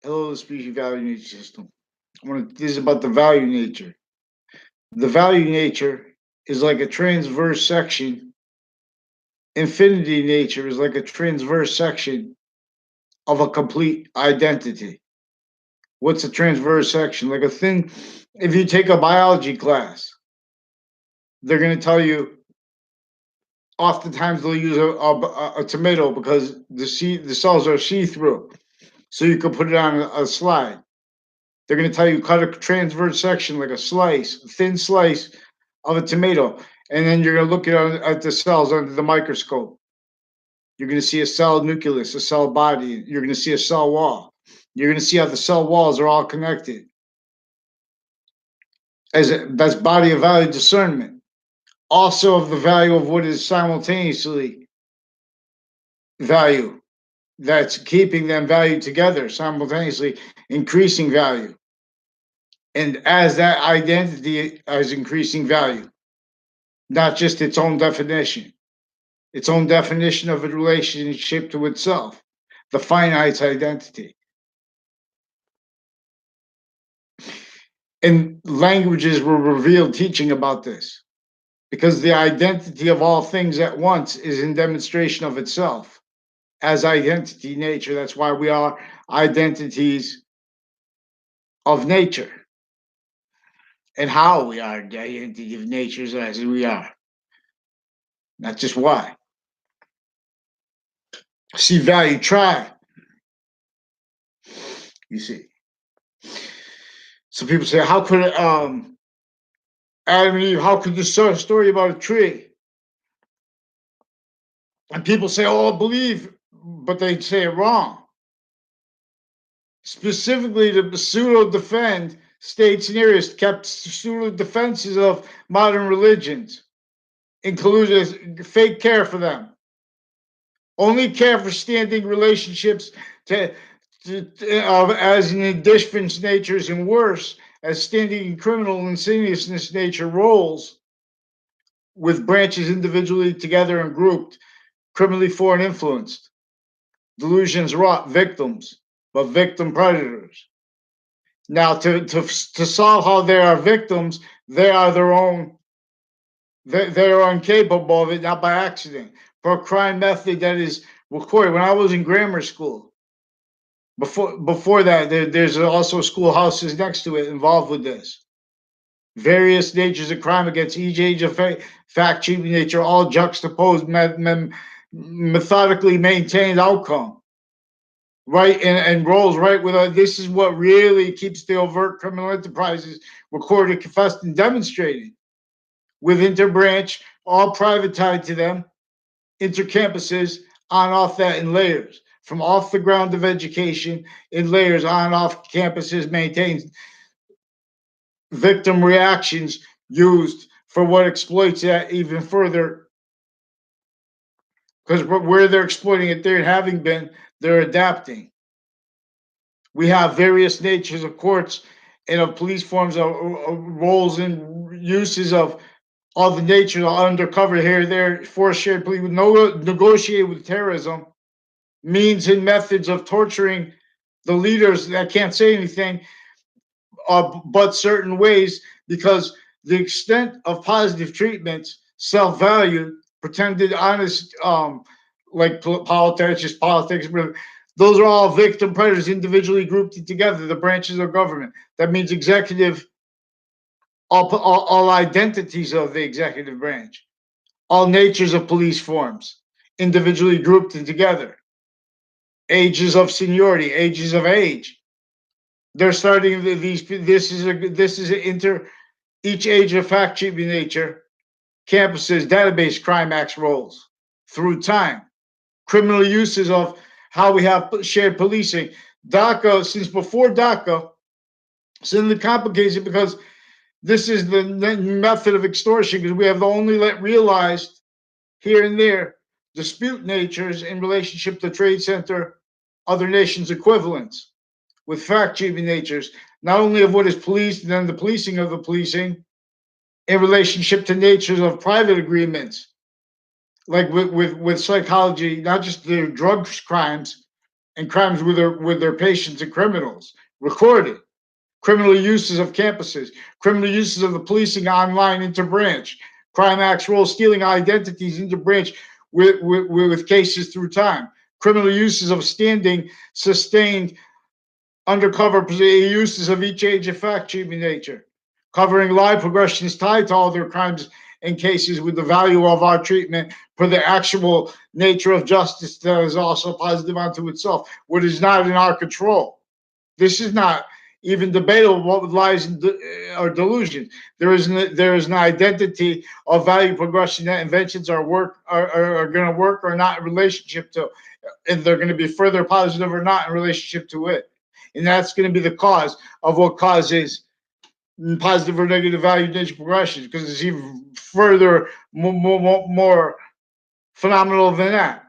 Hello, the species value nature system. This is about the value nature. The value nature is like a transverse section. Infinity nature is like a transverse section of a complete identity. What's a transverse section? Like a thing, if you take a biology class, they're going to tell you, oftentimes they'll use a tomato because the cells are see through. So you can put it on a slide. They're going to tell you cut a transverse section like a slice, a thin slice of a tomato, and then you're going to look at the cells under the microscope. You're going to see a cell nucleus, a cell body. You're going to see a cell wall. You're going to see how the cell walls are all connected. That's body of value discernment. Also of the value of what is simultaneously value. That's keeping them valued together, simultaneously increasing value. And as that identity is increasing value, not just its own definition of a relationship to itself, the finite's identity. And languages were revealed teaching about this because the identity of all things at once is in demonstration of itself as identity nature. That's why we are identities of nature, and how we are the identity of nature as we are, not just why. See value, try. You see. So people say, how could Adam and Eve, how could this story about a tree? And people say, oh, believe, but they say it wrong. Specifically, to pseudo defend states and areas kept pseudo defenses of modern religions, including fake care for them. Only care for standing relationships as in indifference natures and worse, as standing in criminal insidiousness nature roles with branches individually together and grouped, criminally foreign influenced. Delusions wrought victims, but victim predators. Now, to solve how they are victims, they are their own, they are incapable of it, not by accident. For a crime method that is recorded. When I was in grammar school, before that, there's also schoolhouses next to it involved with this. Various natures of crime against each age of fact, cheating nature, all juxtaposed, methodically maintained outcome. Right, and rolls right with this is what really keeps the overt criminal enterprises recorded, confessed, and demonstrated. With interbranch, all private tied to them, intercampuses, on off that in layers. From off the ground of education in layers on off campuses maintains victim reactions used for what exploits that even further. Because where they're exploiting it, they're having been, they're adapting. We have various natures of courts and of police forms of roles and uses of all the nature of undercover here, there, force shared police, no negotiate with terrorism, means and methods of torturing the leaders that can't say anything, but certain ways, because the extent of positive treatments, self-value, pretended honest, like politics, just politics, those are all victim predators individually grouped together, the branches of government. That means executive, all identities of the executive branch, all natures of police forms, individually grouped and together, ages of seniority, ages of age. They're starting these. This is each age of fact treatment nature, campuses, database, crime acts roles through time, criminal uses of how we have shared policing. DACA, since before DACA, simply complicates it because this is the method of extortion because we have only realized here and there dispute natures in relationship to trade center, other nations' equivalents with fact treatment natures, not only of what is policed and then the policing of the policing in relationship to natures of private agreements, like with psychology, not just the drug crimes, and crimes with their patients and criminals. Recorded. Criminal uses of campuses, criminal uses of the policing online interbranch, crime acts role stealing identities interbranch with cases through time, criminal uses of standing, sustained, undercover uses of each age of fact treatment nature, covering live progressions tied to all their crimes and cases with the value of our treatment for the actual nature of justice that is also positive unto itself, what is not in our control. This is not even debatable what lies in or delusion. There is an identity of value progression that inventions are going to work or not in relationship to, and they're going to be further positive or not in relationship to it. And that's going to be the cause of what causes positive or negative value nature progression, because it's even further more phenomenal than that,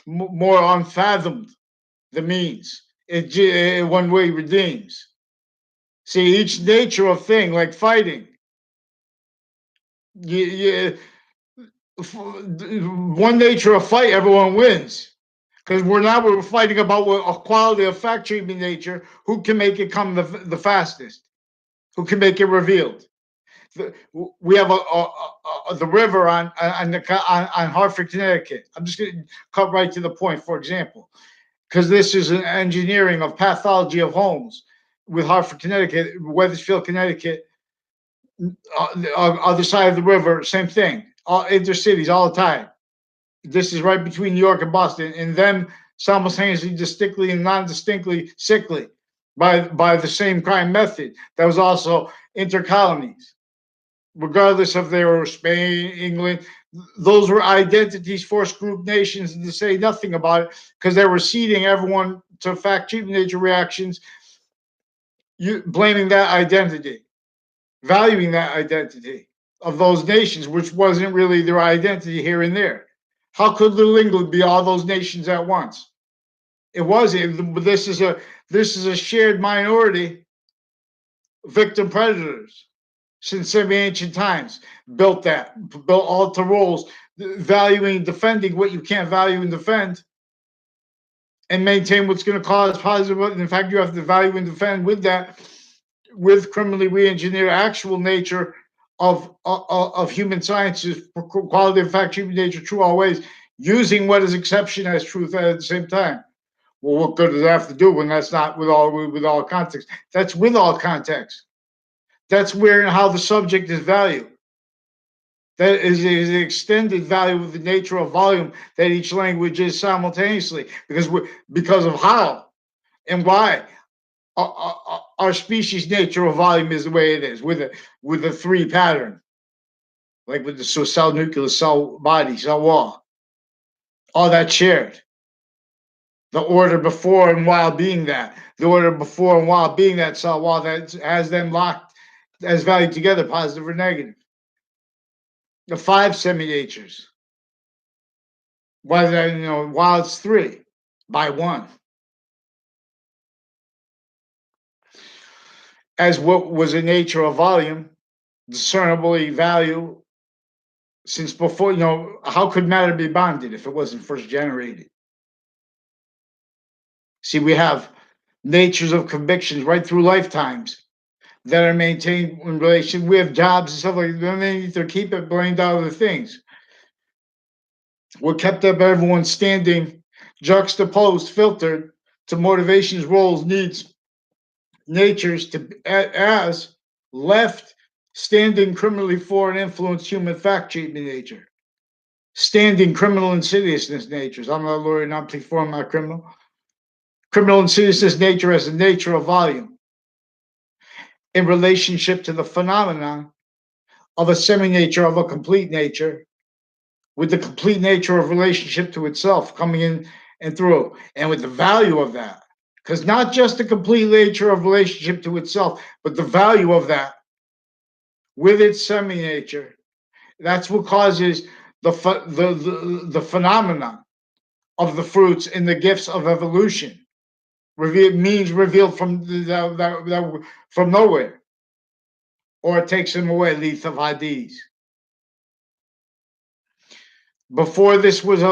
more unfathomed the means. It one way redeems. See, each nature of thing, like fighting, you, one nature of fight, everyone wins. Because we're fighting about a quality of fact treatment nature. Who can make it come the fastest? Who can make it revealed? We have the river on Hartford, Connecticut. I'm just going to cut right to the point. For example, because this is an engineering of pathology of homes with Hartford, Connecticut, Weathersfield, Connecticut, other side of the river, same thing. All intercities all the time. This is right between New York and Boston, and them simultaneously, distinctly and non-distinctly sickly by the same crime method. That was also intercolonies, regardless if they were Spain, England. Those were identities, forced group nations, and to say nothing about it because they were seeding everyone to fact treatment nature reactions, blaming that identity, valuing that identity of those nations, which wasn't really their identity here and there. How could Little England be all those nations at once? It wasn't. This is a shared minority, victim predators since semi-ancient times. Built altar roles, valuing, defending what you can't value and defend, and maintain what's going to cause positive. In fact, you have to value and defend with that, with criminally re-engineer actual nature of human sciences, quality of fact, human nature, true always, using what is exception as truth at the same time. Well, what good does that have to do when that's not with all context? That's with all context. That's where and how the subject is valued. That is the extended value of the nature of volume that each language is simultaneously, because of how and why our species nature of volume is the way it is, with a three pattern, like with the cell nucleus, cell body, cell wall, all that shared. The order before and while being that, the order before and while being that cell wall that has them locked as valued together, positive or negative. The five semi-natures. While it's three by one. As what was a nature of volume, discernibly value, since before, how could matter be bonded if it wasn't first generated? See, we have natures of convictions right through lifetimes that are maintained in relation. We have jobs and stuff like that. They need to keep it blamed out of the things. What kept up everyone standing, juxtaposed, filtered to motivations, roles, needs, natures to as left standing criminally for and influence human fact treatment nature. Standing criminal insidiousness natures. I'm not a lawyer, not plead for, I'm not criminal. Criminal insidiousness nature as a nature of volume in relationship to the phenomenon of a semi-nature, of a complete nature, with the complete nature of relationship to itself coming in and through, and with the value of that. Because not just the complete nature of relationship to itself, but the value of that with its semi-nature. That's what causes the phenomenon of the fruits and the gifts of evolution. Means revealed from nowhere, or it takes them away, leads of Hadith. Before this was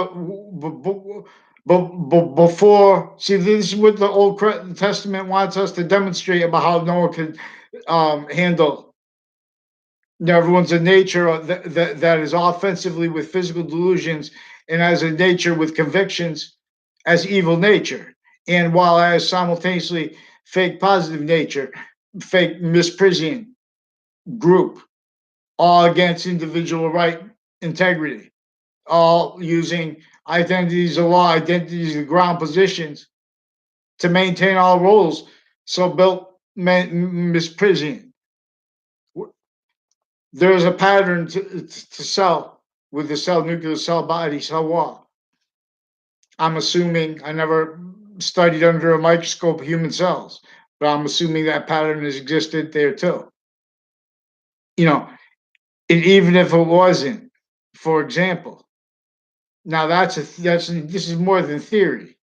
But before, see, this is what the Old Testament wants us to demonstrate about how Noah could handle. Everyone's a nature that is offensively with physical delusions and has a nature with convictions as evil nature. And while as simultaneously fake positive nature, fake misprision group, all against individual right integrity, all using identities of law, identities of ground positions to maintain all roles. So built misprision. There is a pattern to cell with the cell nuclear cell body cell wall. I'm assuming I never studied under a microscope human cells, but I'm assuming that pattern has existed there too. You know, and even if it wasn't, for example, now this is more than theory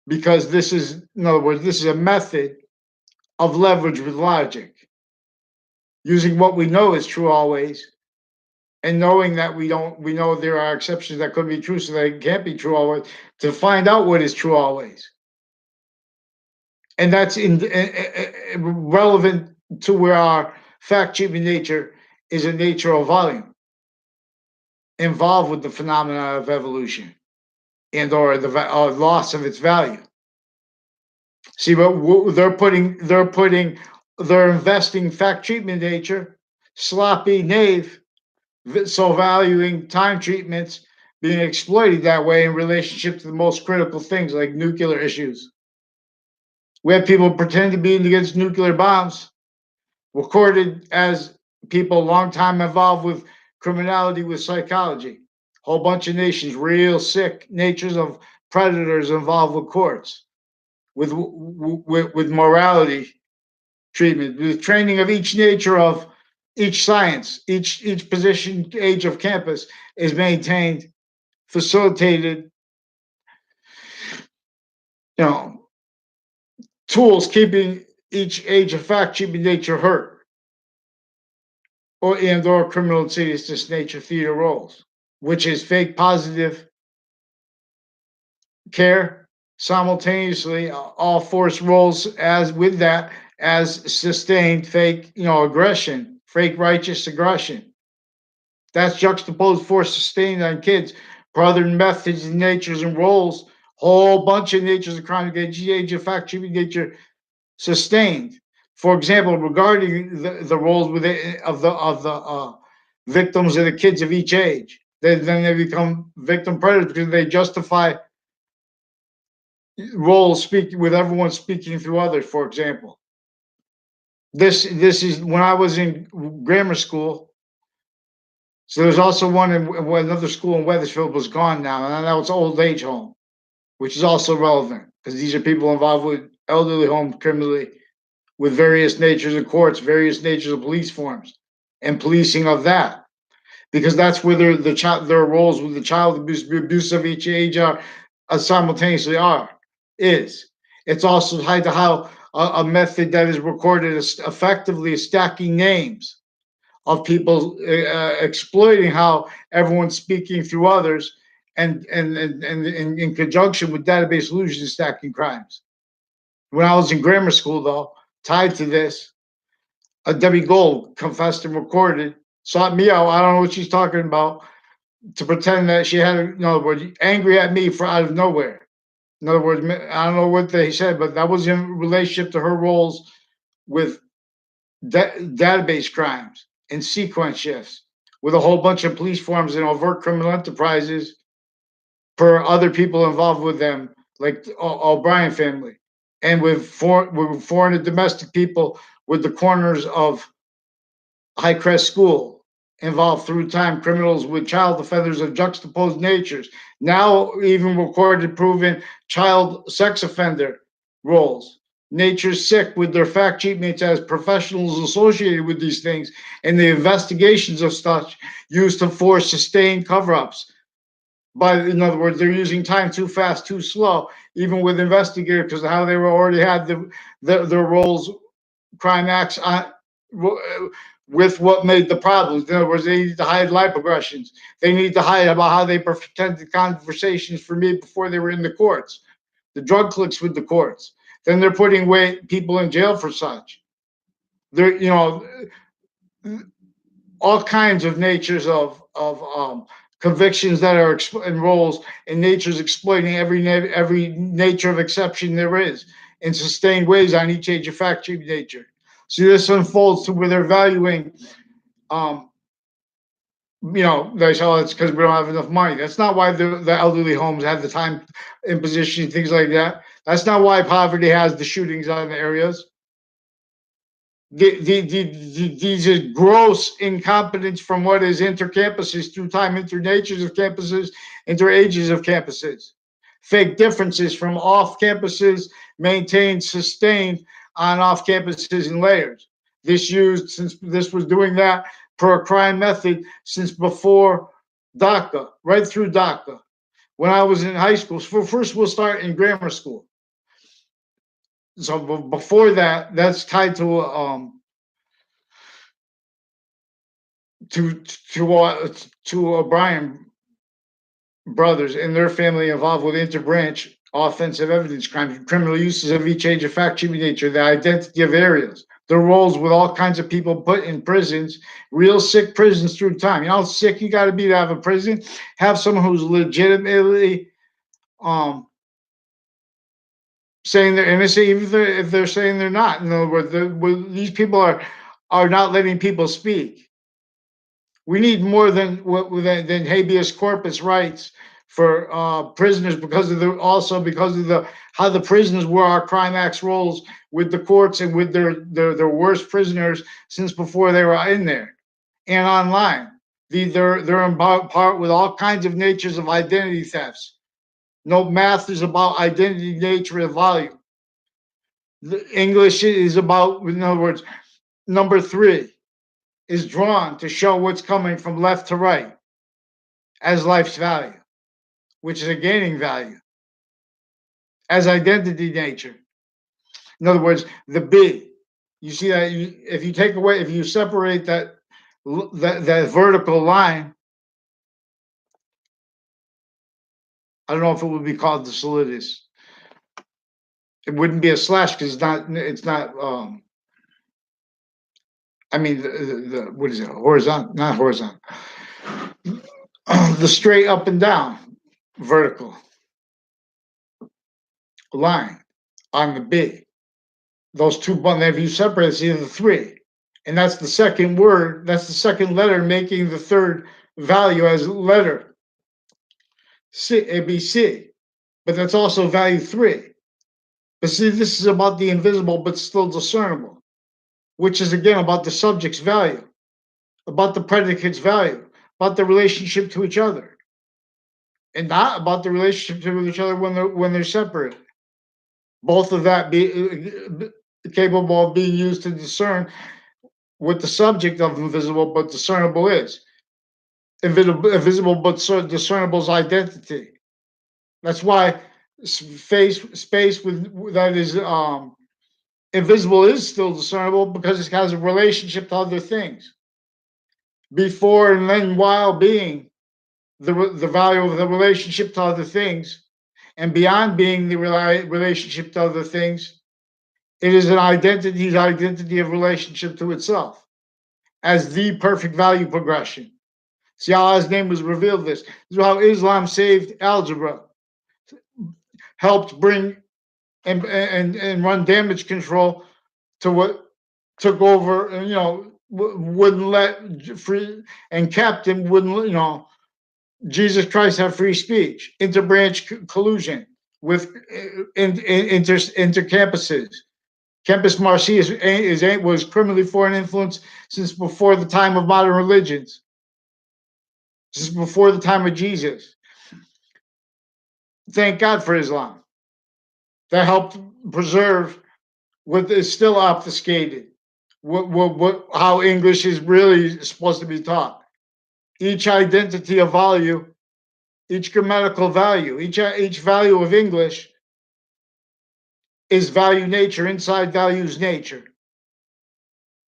because this is, in other words, this is a method of leverage with logic, using what we know is true always, and knowing that we know there are exceptions that could be true, so that it can't be true always, to find out what is true always. And that's relevant to where our fact sheet nature is a nature of volume involved with the phenomena of evolution and or the loss of its value. See, but they're investing fact treatment nature, sloppy knave, so valuing time treatments being exploited that way in relationship to the most critical things like nuclear issues. We have people pretending to be against nuclear bombs, recorded as people long time involved with criminality with psychology. Whole bunch of nations, real sick natures of predators involved with courts, with morality treatment, with training of each nature of each science, each position, age of campus is maintained, facilitated, you know, tools keeping each age of fact keeping nature hurt, or criminal insidious nature theater roles, which is fake positive care simultaneously, all force roles as with that as sustained fake, aggression, fake righteous aggression. That's juxtaposed force sustained on kids, brother methods and natures and roles, whole bunch of natures of crime against age of fact treatment nature sustained. For example, regarding the roles within of the victims and the kids of each age, then they become victim predators because they justify roles speaking with everyone speaking through others. For example, this is when I was in grammar school. So there's also one in another school in Weathersfield was gone now, and that was old age home, which is also relevant because these are people involved with elderly home criminally, with various natures of courts, various natures of police forms, and policing of that, because that's where their roles with the child abuse of each age are simultaneously are is. It's also tied to how a method that is recorded as effectively stacking names of people exploiting how everyone's speaking through others and in conjunction with database solutions stacking crimes. When I was in grammar school, though, tied to this, Debbie Gold confessed and recorded, sought me out. I don't know what she's talking about, to pretend that she had, in other words, angry at me for out of nowhere. In other words, I don't know what they said, but that was in relationship to her roles with database crimes and sequence shifts with a whole bunch of police forms and overt criminal enterprises per other people involved with them, like O'Brien family, and with foreign and domestic people with the corners of High Crest School involved through time, criminals with child offenders of juxtaposed natures, now even recorded proven child sex offender roles. Nature's sick with their fact sheet mates as professionals associated with these things, and the investigations of such used to force sustained cover-ups. In other words, they're using time too fast, too slow, even with investigators, because of how they were already had their roles, crime acts with what made the problems. In other words, they need to hide lipoaggressions. They need to hide about how they pretended conversations for me before they were in the courts. The drug clicks with the courts. Then they're putting people in jail for such. They're, all kinds of natures of convictions that are and roles and natures exploiting every nature of exception there is in sustained ways on each age of fact sheet nature. So this unfolds to where they're valuing, um, they say, oh, it's because we don't have enough money. That's not why the elderly homes have the time imposition, things like that. That's not why poverty has the shootings on the areas. These are gross incompetence from what is intercampuses through time, internatures of campuses, interages of campuses. Fake differences from off campuses, maintained, sustained on off campuses and layers. Since this was doing that per a crime method since before DACA, right through DACA. When I was in high school, so first we'll start in grammar school. So before that, that's tied to O'Brien brothers and their family involved with interbranch offensive evidence crimes, criminal uses of each age of fact sheet nature, the identity of areas, the roles with all kinds of people put in prisons, real sick prisons through time. You know how sick you got to be to have a prison? Have someone who's legitimately saying they're innocent, even if they're saying they're not. In other words, these people are not letting people speak. We need more than habeas corpus rights for prisoners because of the how the prisoners were our crime acts roles with the courts and with their worst prisoners since before they were in there and online. They're in part with all kinds of natures of identity thefts. No, math is about identity, nature, and value. The English is about, in other words, number 3 is drawn to show what's coming from left to right as life's value, which is a gaining value, as identity nature. In other words, the B. You see that if you separate that vertical line, I don't know if it would be called the solidus. It wouldn't be a slash because it's not. I mean, what is it? Horizontal, not horizontal. The straight up and down vertical line on the B. Those two buttons, if you separate, it's either 3. And that's the second word, that's the second letter making the third value as letter C, ABC. But that's also value 3. But see, this is about the invisible but still discernible, which is again about the subject's value, about the predicate's value, about the relationship to each other, and not about the relationship to each other when they're separated. Both of that be capable of being used to discern what the subject of invisible but discernible is. Invisible but discernible's identity. That's why space with that is invisible is still discernible because it has a relationship to other things. Before and then while being the value of the relationship to other things, and beyond being the relationship to other things, it is an identity of relationship to itself as the perfect value progression. See how Allah's name was revealed this. This is how Islam saved algebra, helped bring and run damage control to what took over, and wouldn't let free and kept him, wouldn't Jesus Christ have free speech, interbranch collusion with intercampuses. Campus Marcius was criminally foreign influence since before the time of modern religions, since before the time of Jesus. Thank God for Islam. That helped preserve what is still obfuscated, how English is really supposed to be taught. Each identity of value, each grammatical value, each value of English is value nature, inside values nature.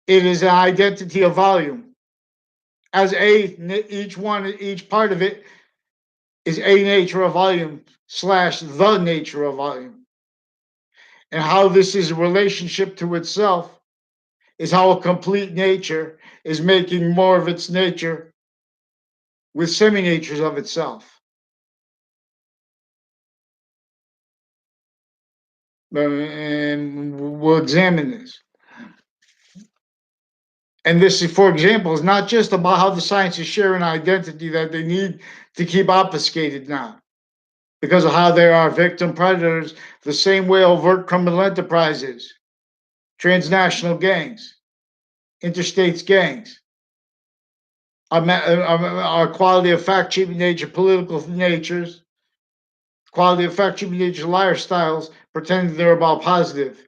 It is an identity of volume. As each part of it is a nature of volume slash the nature of volume. And how this is a relationship to itself is how a complete nature is making more of its nature with semi-natures of itself. And we'll examine this. And this, for example, is not just about how the sciences share an identity that they need to keep obfuscated now because of how they are victim predators, the same way overt criminal enterprises, transnational gangs, interstates gangs, our quality of fact, cheap nature, political natures, quality of fact, cheap nature, lifestyles, pretending they're about positive.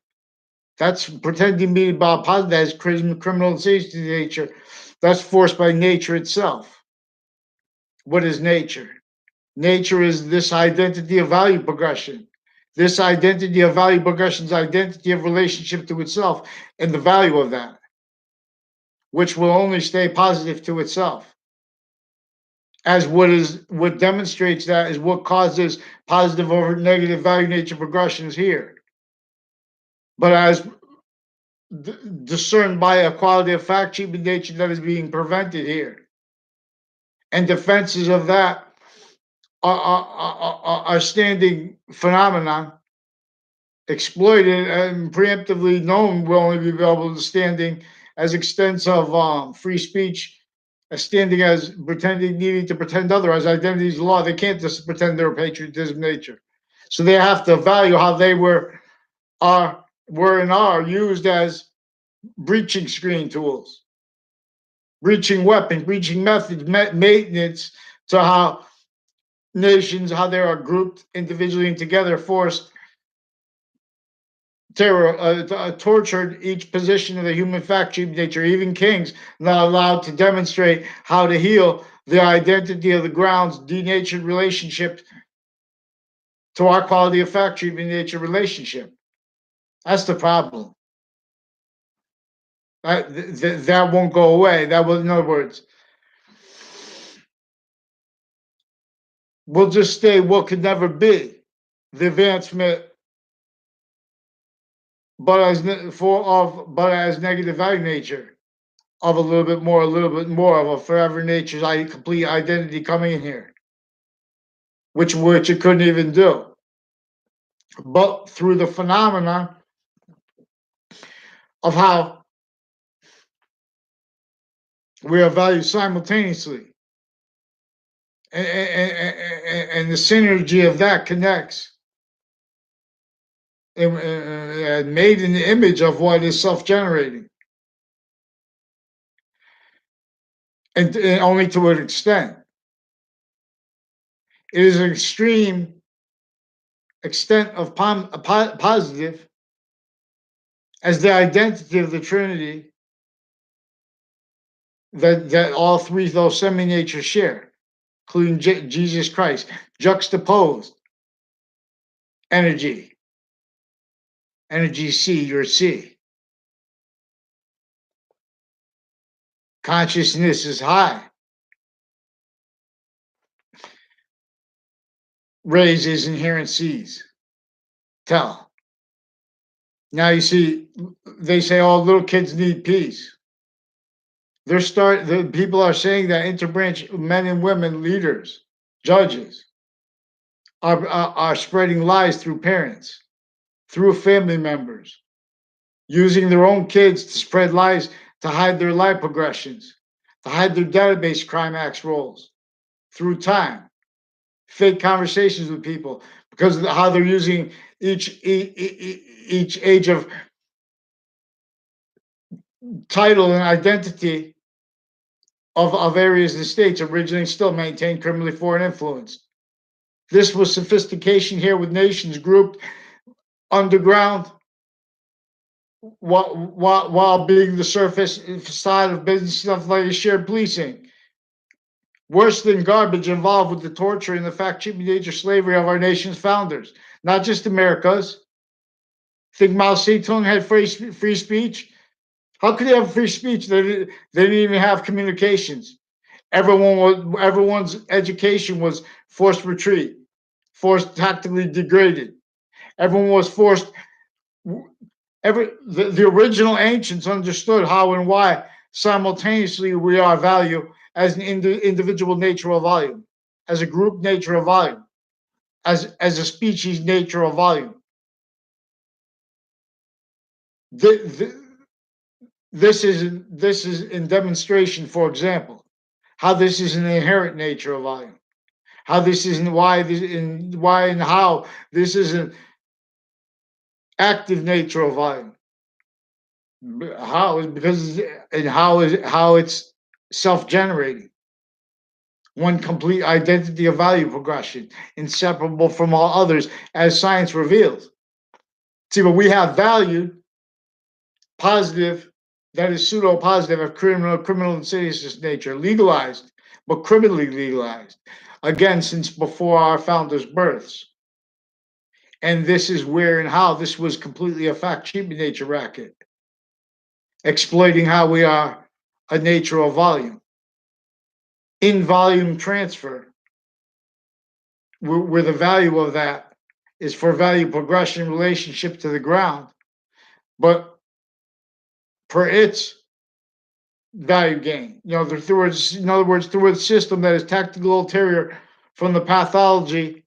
That's pretending to be about positive, that has criminal and safety nature. That's forced by nature itself. What is nature? Nature is this identity of value progression. This identity of value progression's identity of relationship to itself and the value of that, which will only stay positive to itself. As what demonstrates that is what causes positive over negative value nature progressions here. But as discerned by a quality of fact, cheap nature that is being prevented here. And defenses of that are standing phenomenon exploited and preemptively known will only be available to standing as extents of free speech, as standing as pretending needing to pretend otherwise. Identities of law, they can't just pretend they're patriotism nature. So they have to value how they were and are used as breaching screen tools, breaching weapons, breaching methods, maintenance to how nations, how they are grouped individually and together, forced terror, tortured each position of the human fact sheet nature, even kings not allowed to demonstrate how to heal the identity of the ground's denatured relationship to our quality of fact treatment nature relationship. That's the problem. That won't go away. That will, in other words, will just stay what could never be the advancement, but as negative value nature of a little bit more of a forever nature's complete identity coming in here, which it couldn't even do. But through the phenomena of how we are valued simultaneously, and the synergy of that connects and made in the image of what is self-generating, and only to an extent. It is an extreme extent of positive as the identity of the Trinity that all three of those semi-natures share, including Jesus Christ, juxtaposed energy C, your C. Consciousness is high. Raises inherent C's. Tell. Now you see, they say all little kids need peace. The people are saying that interbranch men and women leaders, judges, are spreading lies through parents, through family members, using their own kids to spread lies to hide their life progressions, to hide their database crime acts rolls through time, fake conversations with people because of how they're using each age of title and identity of areas and states originally still maintained criminally foreign influence. This was sophistication here with nations grouped underground while being the surface facade of business stuff like shared policing. Worse than garbage involved with the torture and the fact cheap nature slavery of our nation's founders, not just America's. Think Mao Zedong had free speech? How could you have free speech? They didn't even have communications. Everyone's education was forced retreat, forced tactically degraded. Everyone was forced. The original ancients understood how and why simultaneously we are value as an individual nature of volume, as a group nature of volume, as a species nature of volume. The, this is in demonstration, for example, how this is an inherent nature of volume, how this is and why and how this is an active nature of volume. How is because and how it's self-generating. One complete identity of value progression, inseparable from all others, as science reveals. See, but we have value positive, that is pseudo positive of criminal insidious nature, legalized, but criminally legalized. Again, since before our founders' births. And this is where and how this was completely a fact sheet nature racket, exploiting how we are a nature of volume. In volume transfer, where the value of that is for value progression relationship to the ground, but for its value gain. In other words, through a system that is tactical ulterior from the pathology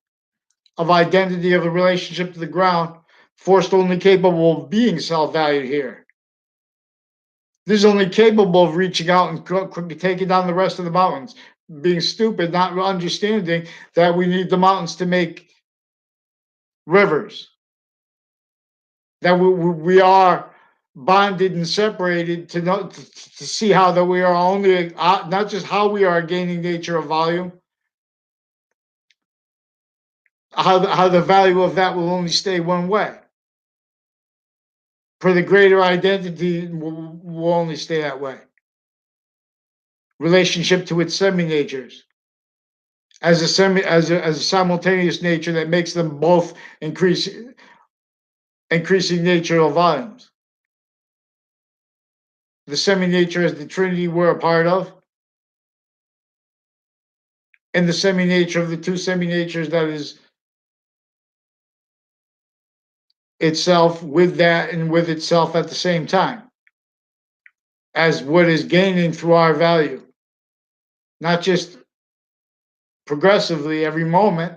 of identity of the relationship to the ground, forced only capable of being self-valued here. This is only capable of reaching out and taking down the rest of the mountains, being stupid, not understanding that we need the mountains to make rivers, that we are bonded and separated to see how that we are only not just how we are gaining nature of volume, how the value of that will only stay one way. For the greater identity will only stay that way. Relationship to its semi-natures as a simultaneous nature that makes them both increasing nature of volumes. The semi-nature as the Trinity we're a part of, and the semi-nature of the two semi-natures that is itself with that and with itself at the same time, as what is gaining through our value, not just progressively every moment.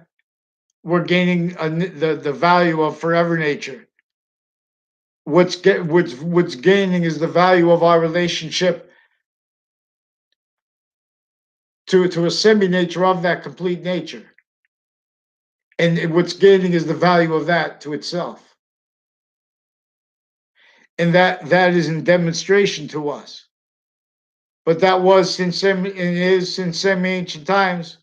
We're gaining the value of forever nature. What's gaining is the value of our relationship to a semi nature of that complete nature, and what's gaining is the value of that to itself, and that is in demonstration to us. But that was since and is since semi ancient times,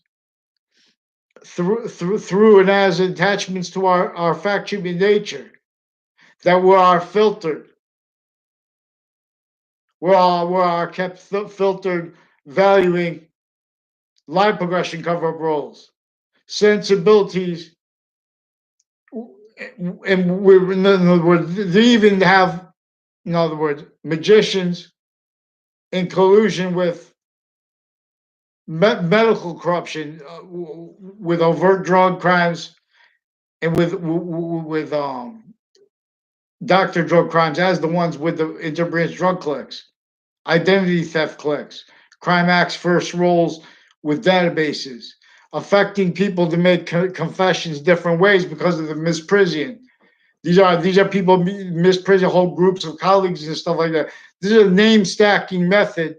through and as attachments to our fact treatment nature that were our filtered, were our kept filtered valuing line progression cover up roles, sensibilities, and we're in other words, they even have, in other words, magicians in collusion with medical corruption, with overt drug crimes, and with doctor drug crimes, as the ones with the interbranch drug clicks, identity theft clicks, crime acts first rolls with databases, affecting people to make confessions different ways because of the misprision. These are people misprision whole groups of colleagues and stuff like that. This is a name stacking method.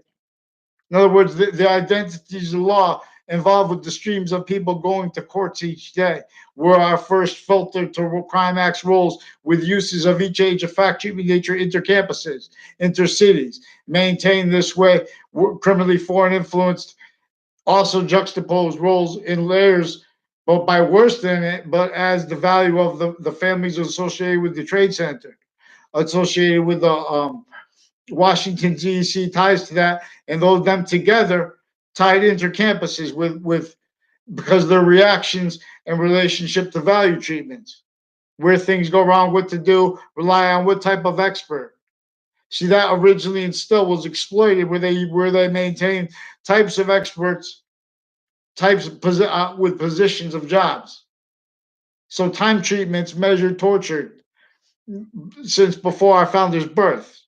In other words, the identities of law involved with the streams of people going to courts each day were our first filter to crime acts rolls with uses of each age of fact treatment nature intercampuses, intercities. Maintained this way, criminally foreign influenced, also juxtaposed roles in layers, but by worse than it, but as the value of the families associated with the trade center, associated with the Washington D.C. ties to that, and those them together tied intercampuses with because their reactions and relationship to value treatments, where things go wrong, what to do, rely on what type of expert. See, that originally instilled was exploited, where they maintained types of experts, with positions of jobs. So time treatments measured tortured since before our founders' birth,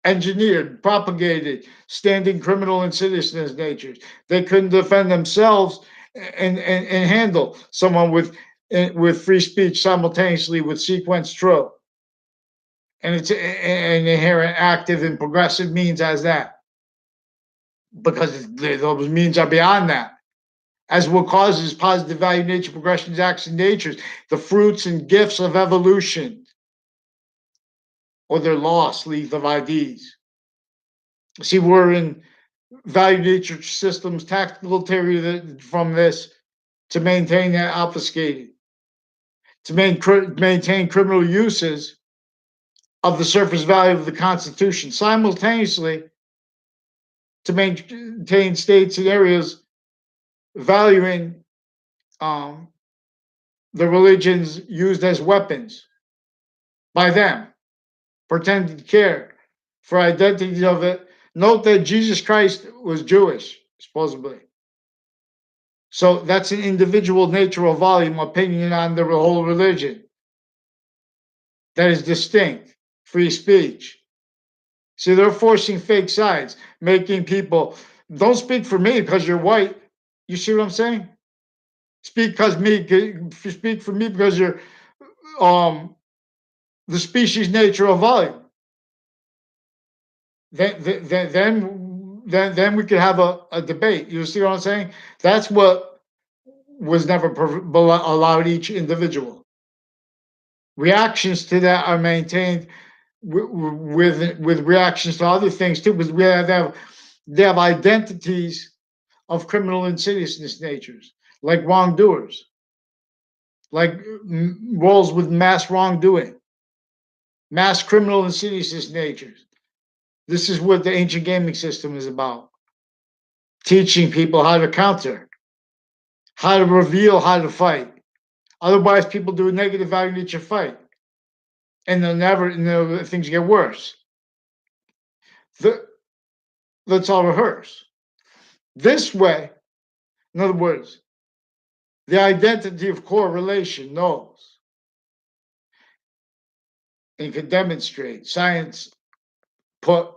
engineered, propagated, standing criminal insidiousness natures. They couldn't defend themselves and handle someone with free speech simultaneously with sequence thru. And it's an inherent active and progressive means as that, because those means are beyond that. As what causes positive value, nature, progressions, acts, and natures, the fruits and gifts of evolution, or their loss, leave of IDs. See, we're in value nature systems, tactical theory from this to maintain that obfuscated, to maintain criminal uses of the surface value of the Constitution, simultaneously to maintain state scenarios valuing um, the religions used as weapons by them, pretending to care for identity of it. Note that Jesus Christ was Jewish, supposedly. So that's an individual nature of volume opinion on the whole religion that is distinct, free speech. See, they're forcing fake sides, making people don't speak for me because you're white. You see what I'm saying? Speak for me because you're um the species nature of volume. Then we could have a debate. You see what I'm saying? That's what was never allowed each individual. Reactions to that are maintained with reactions to other things too, because they have identities of criminal insidiousness natures, like wrongdoers, like roles with mass wrongdoing, mass criminal insidiousness natures. This is what the ancient gaming system is about. Teaching people how to counter, how to reveal how to fight. Otherwise, people do a negative value nature fight, and things get worse. Let's all rehearse. This way, in other words, the identity of correlation knows and can demonstrate. Science put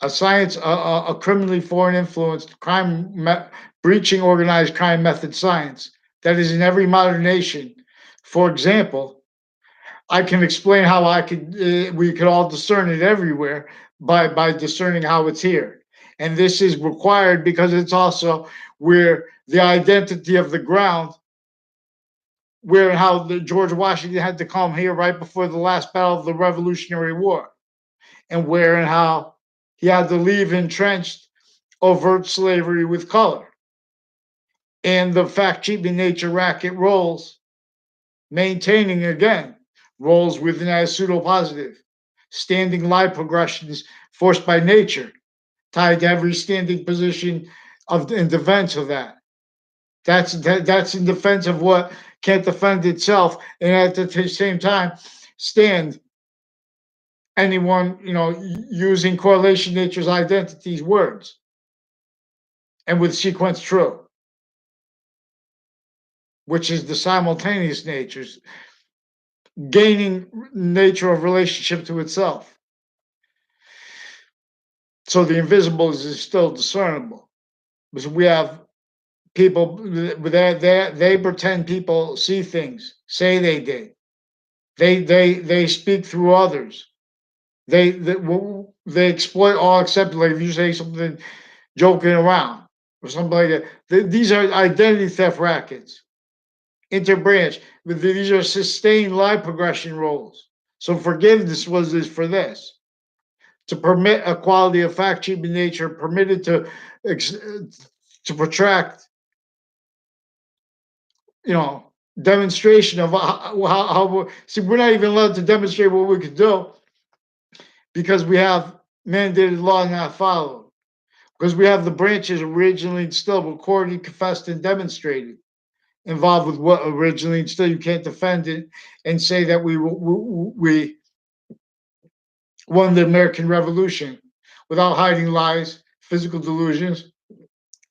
a criminally foreign influenced breaching organized crime method science that is in every modern nation. For example, I can explain how we could all discern it everywhere by discerning how it's here. And this is required because it's also where the identity of the ground, where and how the George Washington had to come here right before the last battle of the Revolutionary War, and where and how he had to leave entrenched overt slavery with color. And the fact cheating nature racket roles, maintaining again roles within as pseudo positive, standing lie progressions forced by nature, tied to every standing position in defense of that. That's in defense of what can't defend itself, and at the same time stand anyone using correlation nature's identities words and with sequence thru, which is the simultaneous natures gaining nature of relationship to itself. So the invisible is still discernible, because we have people they pretend people see things, say they did. They speak through others. They exploit all except, like, if you say something joking around or something like that. These are identity theft rackets, interbranch. These are sustained lie progression roles. So forgiveness is for this, to permit a quality of fact cheating nature, permitted to protract, demonstration of how see, we're not even allowed to demonstrate what we could do because we have mandated law not followed, because we have the branches originally instilled, recorded, confessed, and demonstrated, involved with what originally instilled. You can't defend it and say that we won the American Revolution without hiding lies, physical delusions,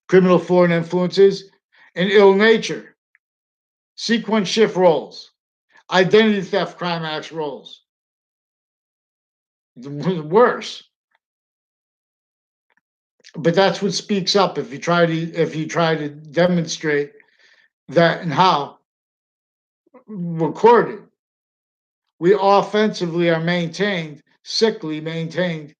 criminal foreign influences, and ill nature. Sequence shift roles, identity theft, crime acts roles. Worse. But that's what speaks up if you try to demonstrate that and how recorded. We offensively are maintained, sickly maintained,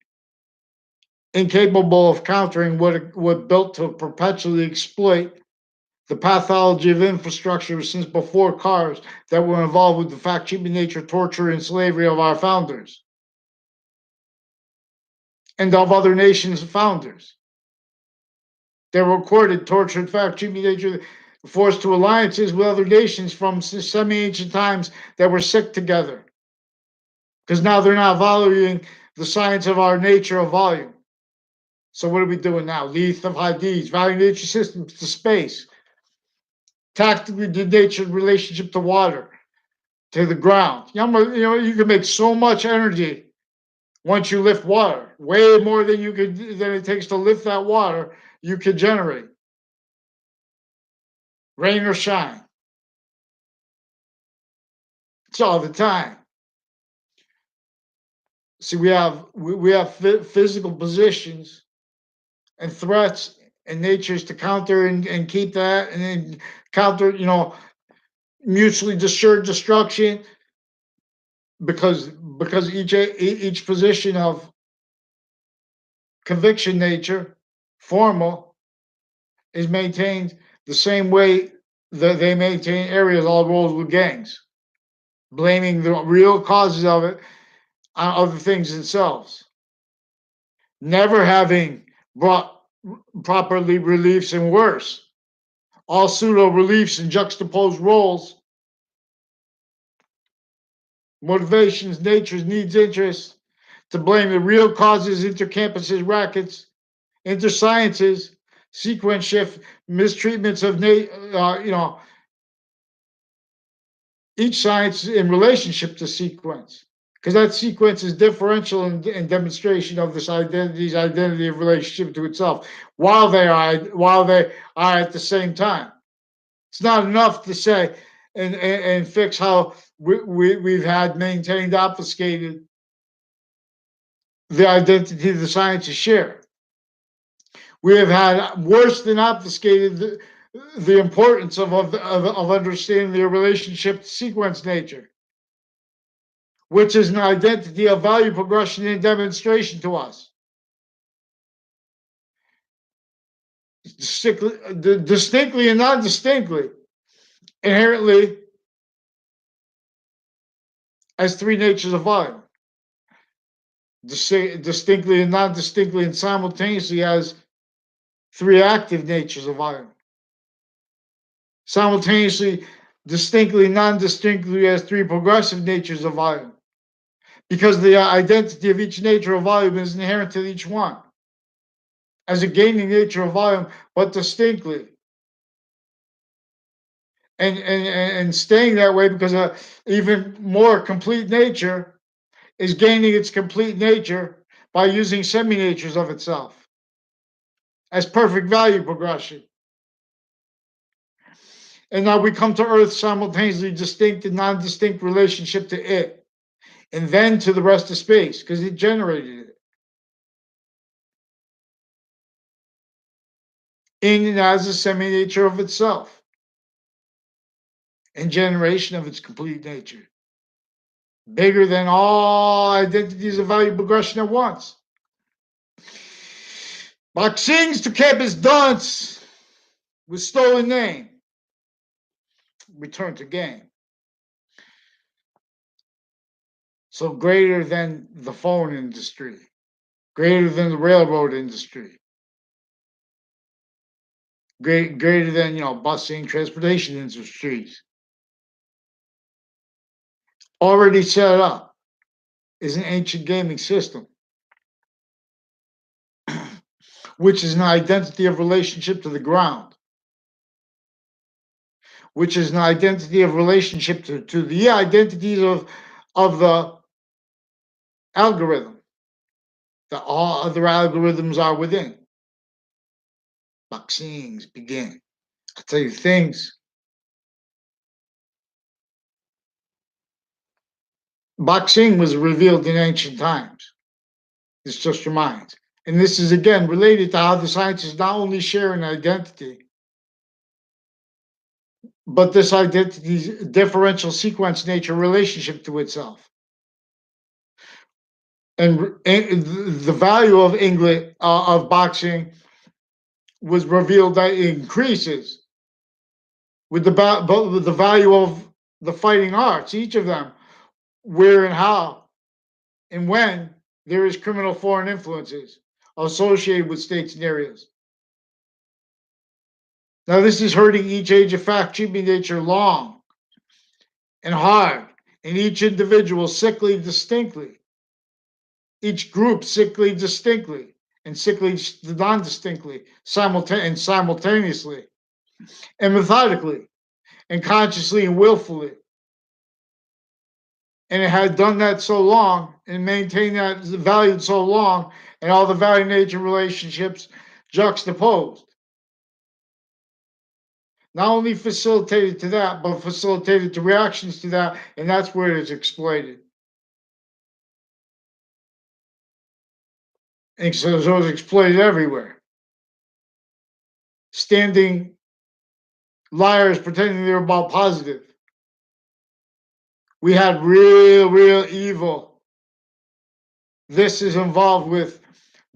incapable of countering what built to perpetually exploit the pathology of infrastructure since before cars that were involved with the fact, cheating nature, torture, and slavery of our founders and of other nations' founders. They were recorded, tortured, fact, cheating nature, forced to alliances with other nations from semi-ancient times that were sick together. Because now they're not valuing the science of our nature of volume. So what are we doing now? Leth of high Ds, valuing nature systems to space, tactically denatured relationship to water, to the ground. You can make so much energy once you lift water, way more than it takes to lift that water. You could generate, rain or shine. It's all the time. See, we have physical positions and threats and natures to counter and keep that, and then counter, mutually assured destruction, because each position of conviction nature, formal, is maintained the same way that they maintain areas all roles with gangs, blaming the real causes of it on other things themselves, never having brought properly reliefs and worse. All pseudo reliefs and juxtaposed roles, motivations, natures, needs, interests, to blame the real causes, intercampuses, rackets, intersciences, sequence shift, mistreatments of each science in relationship to sequence, because that sequence is differential in demonstration of this identity of relationship to itself, while they are at the same time. It's not enough to say and fix how we've had maintained, obfuscated the identity the sciences share. We have had worse than obfuscated the importance of understanding their relationship to sequence nature, which is an identity of value progression and demonstration to us. Distinctly and non-distinctly, inherently as three natures of value. Distinctly and non-distinctly and simultaneously as three active natures of value. Simultaneously, distinctly, non-distinctly as three progressive natures of volume, because the identity of each nature of volume is inherent to each one as a gaining nature of volume, but distinctly, and staying that way, because even more complete nature is gaining its complete nature by using semi-natures of itself as perfect value progression. And now we come to Earth simultaneously distinct and non-distinct relationship to it, and then to the rest of space, because it generated it in and as a semi-nature of itself, and generation of its complete nature, bigger than all identities of value progression at once. Vaccines to keep his dunce with stolen name. Return to game. So greater than the phone industry, greater than the railroad industry, greater than busing, transportation industries. Already set up is an ancient gaming system, which is an identity of relationship to the ground, which is an identity of relationship to the identities of the algorithm, that all other algorithms are within. Boxings begin. I tell you things. Boxing was revealed in ancient times. It's just your mind. And this is again related to how the sciences not only share an identity, but this identity's differential sequence nature relationship to itself. And the value of English of boxing was revealed that it increases with the value of the fighting arts, each of them, where and how and when there is criminal foreign influences associated with states and areas. Now, this is hurting each age of fact treatment nature long and hard, and each individual sickly distinctly, each group sickly distinctly, and sickly non distinctly, simultaneously, and methodically, and consciously and willfully. And it had done that so long and maintained that value so long, and all the value nature relationships juxtaposed. Not only facilitated to that, but facilitated to reactions to that, and that's where it is exploited. And so it was exploited everywhere. Standing liars pretending they're about positive. We had real evil. This is involved with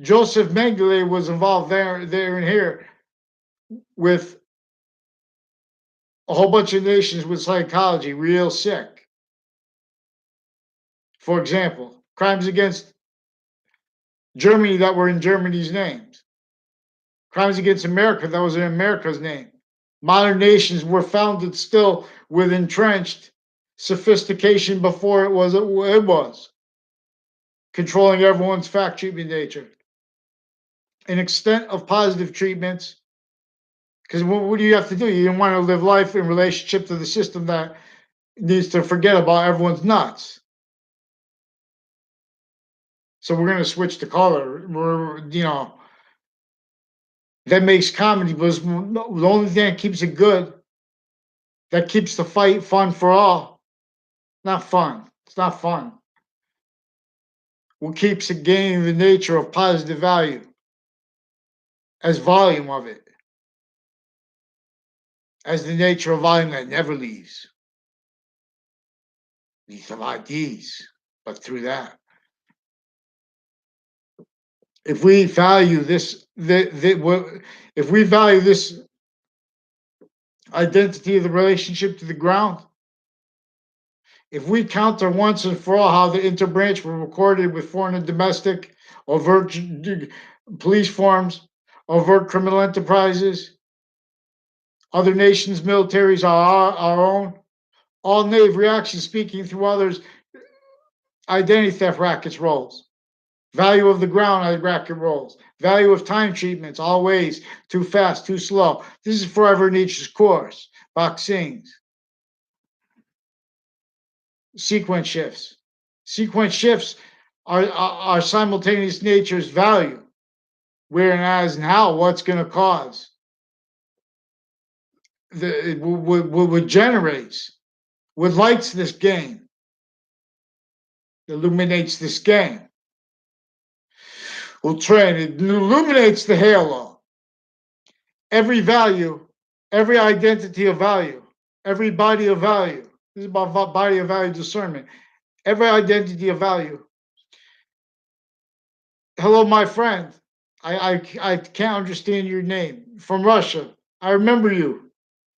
Joseph Mengele was involved there and here with a whole bunch of nations with psychology, real sick. For example, crimes against Germany that were in Germany's names, crimes against America that was in America's name. Modern nations were founded still with entrenched sophistication before it was controlling everyone's fact treatment nature. An extent of positive treatments, because what do you have to do? You don't want to live life in relationship to the system that needs to forget about everyone's nuts. So we're going to switch to color. That makes comedy, but the only thing that keeps it good, that keeps the fight fun for all. Not fun. It's not fun. What keeps it gaining the nature of positive value as volume of it, as the nature of volume that never leaves. These are IDs, but through that. If we value this, if we value this identity of the relationship to the ground, if we counter once and for all how the interbranch were recorded with foreign and domestic, overt police forms, overt criminal enterprises, other nations' militaries are our own, all native reactions speaking through others, identity theft rackets rolls. Value of the ground racket rolls. Value of time treatments, always too fast, too slow. This is forever Nietzsche's course. Boxings. Sequence shifts. Sequence shifts are simultaneous nature's value. Where and as and how, what's going to cause. What generates, what lights this game, illuminates this game. Will train, it illuminates the halo. Every value, every identity of value, every body of value. This is about body of value discernment. Every identity of value. Hello, my friend. I can't understand your name. From Russia. I remember you.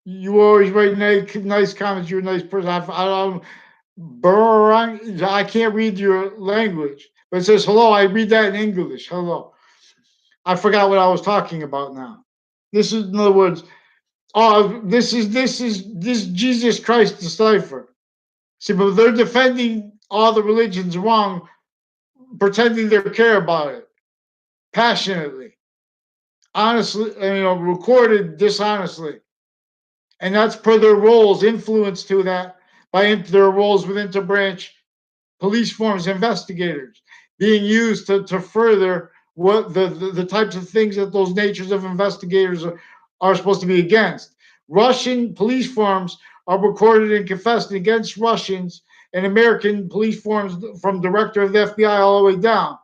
You always write nice comments. You're a nice person. I can't read your language, but it says hello. I read that in English. Hello. I forgot what I was talking about now. This is, in other words, this is Jesus Christ decipher. See, but they're defending all the religions wrong, pretending they care about it, passionately, honestly, recorded dishonestly, and that's per their roles, influenced to that by their roles with interbranch police forms, investigators. being used to further what the types of things that those natures of investigators are supposed to be against. Russian police forms are recorded and confessed against Russians, and American police forms from director of the FBI all the way down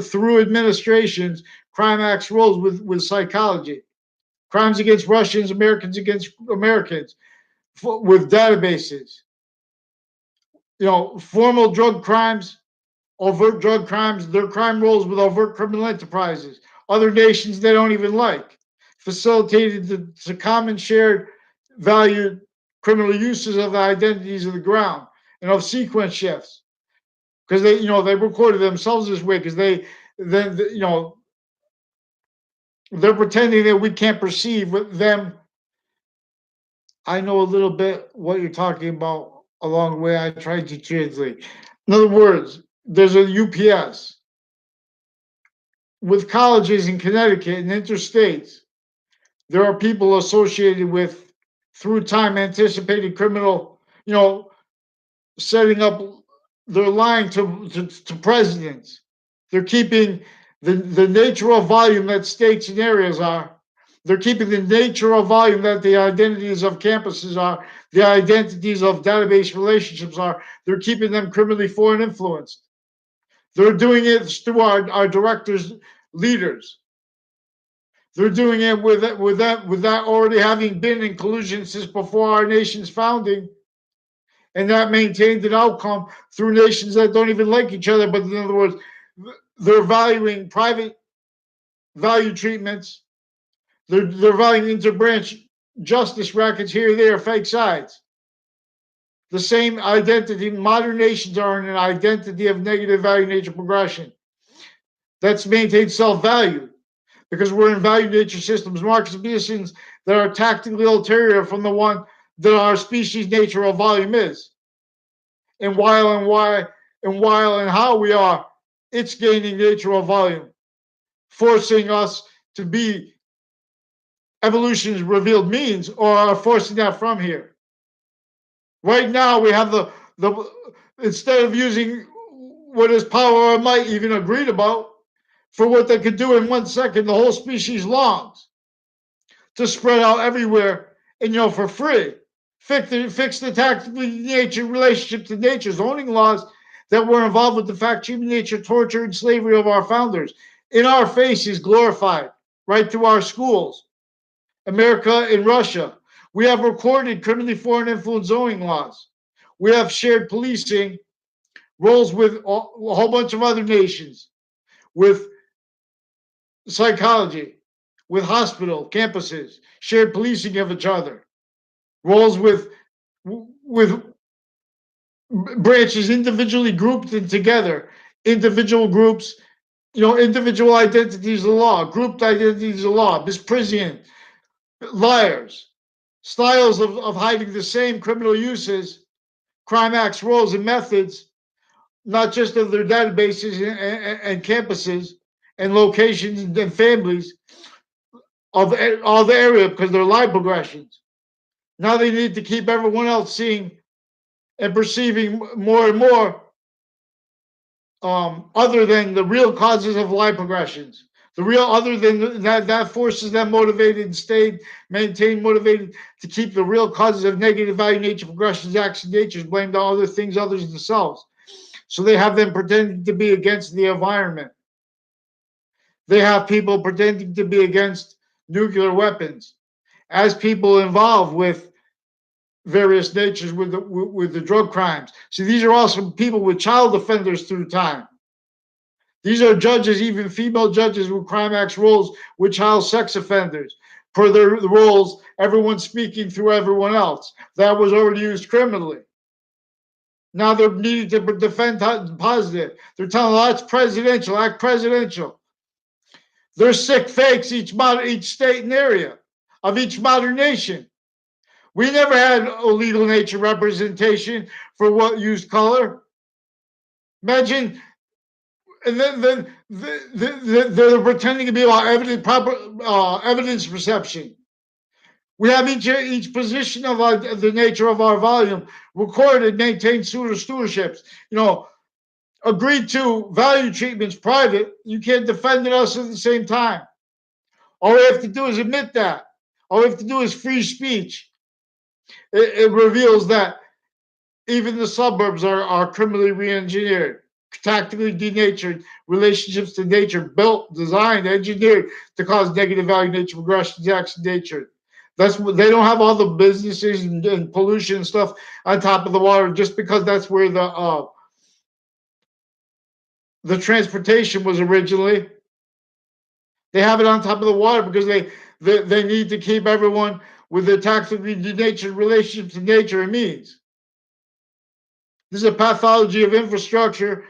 through administrations. Crime acts roles with psychology. Crimes against Russians, Americans against Americans, with databases. Formal drug crimes, overt drug crimes, their crime rolls with overt criminal enterprises, other nations they don't even like, facilitated the common shared valued criminal uses of the identities of the ground and of sequence shifts, because they recorded themselves this way because then they're pretending that we can't perceive them. I know a little bit what you're talking about along the way. I tried to translate. In other words, there's a UPS with colleges in Connecticut and interstates. There are people associated with through time anticipated criminal, setting up. They're lying to presidents. They're keeping the nature of volume that states and areas are. They're keeping the nature of volume that the identities of campuses are, the identities of database relationships are. They're keeping them criminally foreign influenced. They're doing it through our directors, leaders. They're doing it with that already having been in collusion since before our nation's founding, and that maintained an outcome through nations that don't even like each other. But in other words, they're valuing private value treatments. They're valuing interbranch justice rackets here, there, fake sides. The same identity. Modern nations are in an identity of negative value nature progression. That's maintained self-value because we're in value nature systems, markets, positions that are tactically ulterior from the one that our species nature of volume is. And while and how we are, it's gaining nature of volume, forcing us to be evolution's revealed means, or are forcing that from here. Right now, we have the instead of using what is power or might even agreed about for what they could do in 1 second, the whole species longs to spread out everywhere and for free. Fix the tactically nature relationship to nature, zoning laws that were involved with the fact, human nature, torture, and slavery of our founders. In our faces, glorified right through our schools. America and Russia. We have recorded criminally foreign influence zoning laws. We have shared policing roles with a whole bunch of other nations, with psychology, with hospital campuses, shared policing of each other, roles with branches individually grouped and together, individual groups, individual identities of law, grouped identities of law, misprision, liars, styles of hiding the same criminal uses, crime acts, roles, and methods, not just of their databases and campuses and locations and families of all the area because they're lie progressions. Now they need to keep everyone else seeing and perceiving more and more other than the real causes of lie progressions. The real, other than that forces them motivated and stayed, maintained motivated to keep the real causes of negative value nature progressions, action natures blamed on other things other than themselves. So they have them pretending to be against the environment. They have people pretending to be against nuclear weapons as people involved with various natures with the drug crimes. See, these are also people with child offenders through time. These are judges, even female judges with crime acts roles with child sex offenders. Per their roles, everyone's speaking through everyone else. That was already used criminally. Now they're needing to defend positive. They're telling them, that's presidential, act presidential. They're sick fakes, each state and area of each modern nation. We never had a legal nature representation for what used color. Imagine, and then they're pretending to be about evidence perception. We have each position of the nature of our volume recorded, maintained stewardships. agreed to value treatment's private. You can't defend us at the same time. All we have to do is admit that. All we have to do is free speech. It reveals that even the suburbs are criminally re-engineered, tactically denatured, relationships to nature built, designed, engineered to cause negative value nature progression, acts of nature. That's what they don't have all the businesses and pollution and stuff on top of the water just because that's where the transportation was originally. They have it on top of the water because they need to keep everyone with their tactically denatured relationships to nature and means. This is a pathology of infrastructure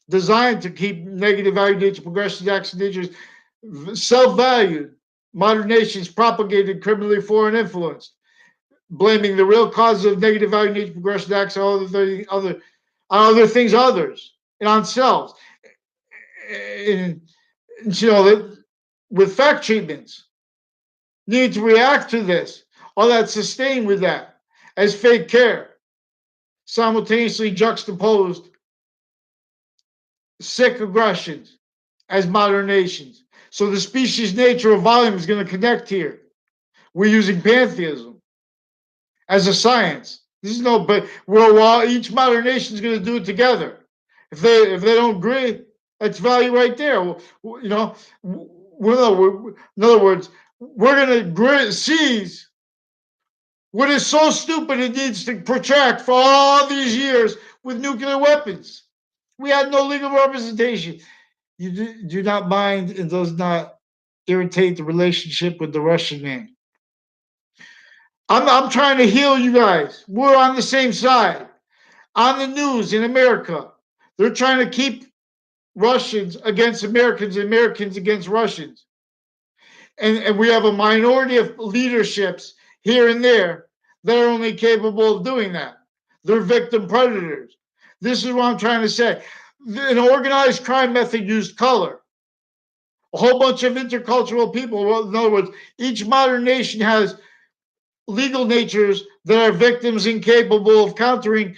designed to keep negative value nature progression acts of nature self-valued. Modern nations propagated criminally foreign influence, blaming the real causes of negative value nature progression acts on other things, others, and on selves. And, with fact treatments, need to react to this. All that's sustained with that as fake care, simultaneously juxtaposed sick aggressions as modern nations. So the species nature of volume is going to connect here. We're using pantheism as a science. This is no, but each modern nation is going to do it together. If they don't agree, that's value right there. In other words, we're going to seize what is so stupid it needs to protract for all these years with nuclear weapons. We had no legal representation. You do not mind and does not irritate the relationship with the Russian man. I'm trying to heal you guys. We're on the same side. On the news in America, they're trying to keep Russians against Americans, Americans against Russians. And we have a minority of leaderships here and there that are only capable of doing that. They're victim predators. This is what I'm trying to say. An organized crime method used color. A whole bunch of intercultural people. Well, in other words, each modern nation has legal natures that are victims incapable of countering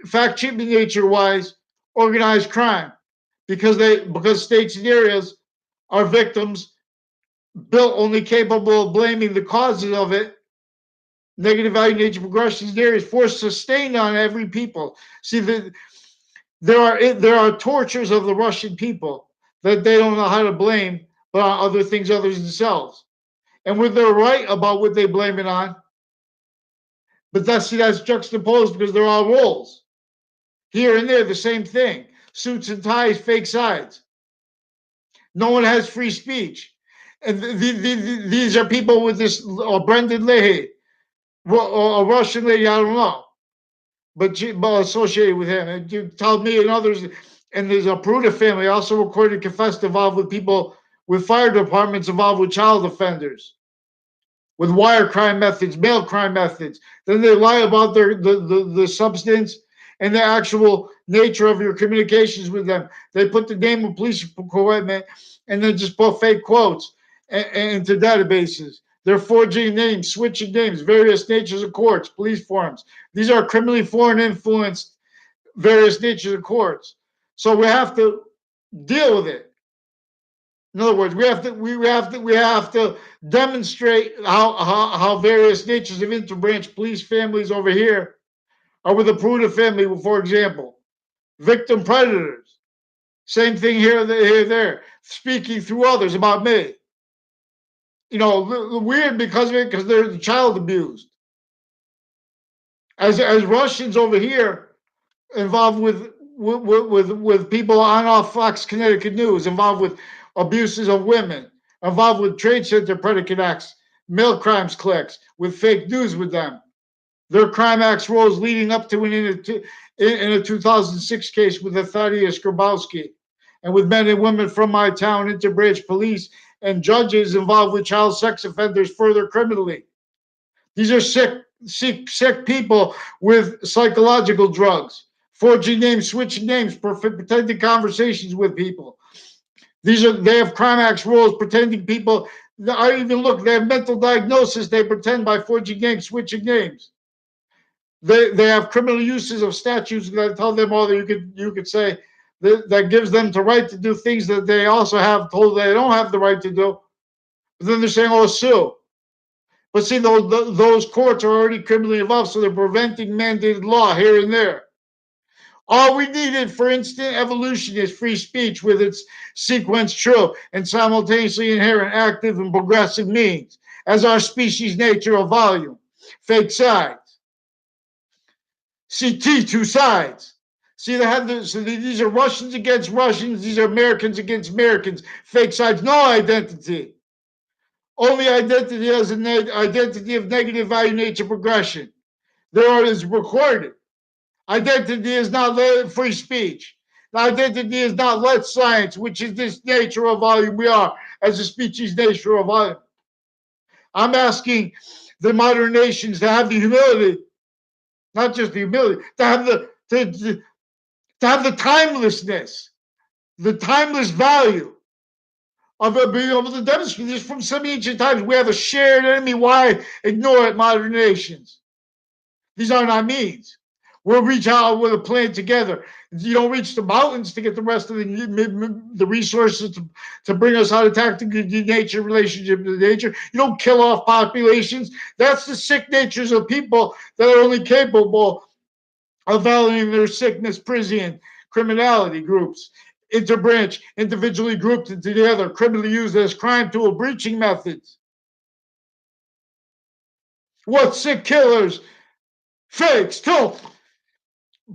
fact treatment nature wise organized crime because states and areas are victims built only capable of blaming the causes of it. Negative value nature progression there is force sustained on every people. See, there are tortures of the Russian people that they don't know how to blame, but on other things others themselves. And when they're right about what they blame it on, but that's juxtaposed because they're all roles. Here and there, the same thing. Suits and ties, fake sides. No one has free speech. And these are people with this, Brendan Leahy, a Russian lady, I don't know, but associated with him. And you tell me and others, and there's a Pruda family also recorded confessed involved with people with fire departments involved with child offenders, with wire crime methods, mail crime methods. Then they lie about the substance and the actual nature of your communications with them. They put the name of police equipment and then just put fake quotes into databases. They're forging names, switching names, various natures of courts, police forms. These are criminally foreign influenced various natures of courts. So we have to deal with it. In other words, we have to demonstrate how various natures of interbranch police families over here are with the Pruda family, for example, victim predators. Same thing here, there, speaking through others about me. Weird because of it, because they're child abused. As Russians over here involved with people on off Fox Connecticut News, involved with abuses of women, involved with trade center predicate acts, mail crimes clicks, with fake news with them. Their crime acts rose leading up to in a 2006 case with Thaddeus Grabowski, and with men and women from my town, interbranch police, and judges involved with child sex offenders further criminally. These are sick people with psychological drugs, forging names, switching names, pretending conversations with people. They have crime acts rules, pretending people. I even look. They have mental diagnosis. They pretend by forging names, switching names. They have criminal uses of statutes that tell them, you could say that gives them the right to do things that they also have told they don't have the right to do. But then they're saying, oh, sue. But see, those courts are already criminally involved, so they're preventing mandated law here and there. All we needed for instant evolution is free speech with its sequenced true and simultaneously inherent active and progressive means, as our species' nature of volume. Fake sides. See, two sides. See, these are Russians against Russians. These are Americans against Americans. Fake sides. No identity. Only identity as an identity of negative value nature progression. There is recorded. Identity is not free speech. Identity is not let's science, which is this nature of volume we are as a species nature of volume. I'm asking the modern nations to have the humility, not just the humility, to have the timelessness, the timeless value of being able to demonstrate this from some ancient times. We have a shared enemy. Why ignore it, modern nations? These are not means. We'll reach out with a plan together. You don't reach the mountains to get the rest of the resources to bring us out of tactical nature relationship to nature. You don't kill off populations. That's the sick natures of people that are only capable of valuing their sickness, prison, criminality groups, interbranch, individually grouped together, criminally used as crime tool breaching methods. What sick killers? Fakes, too.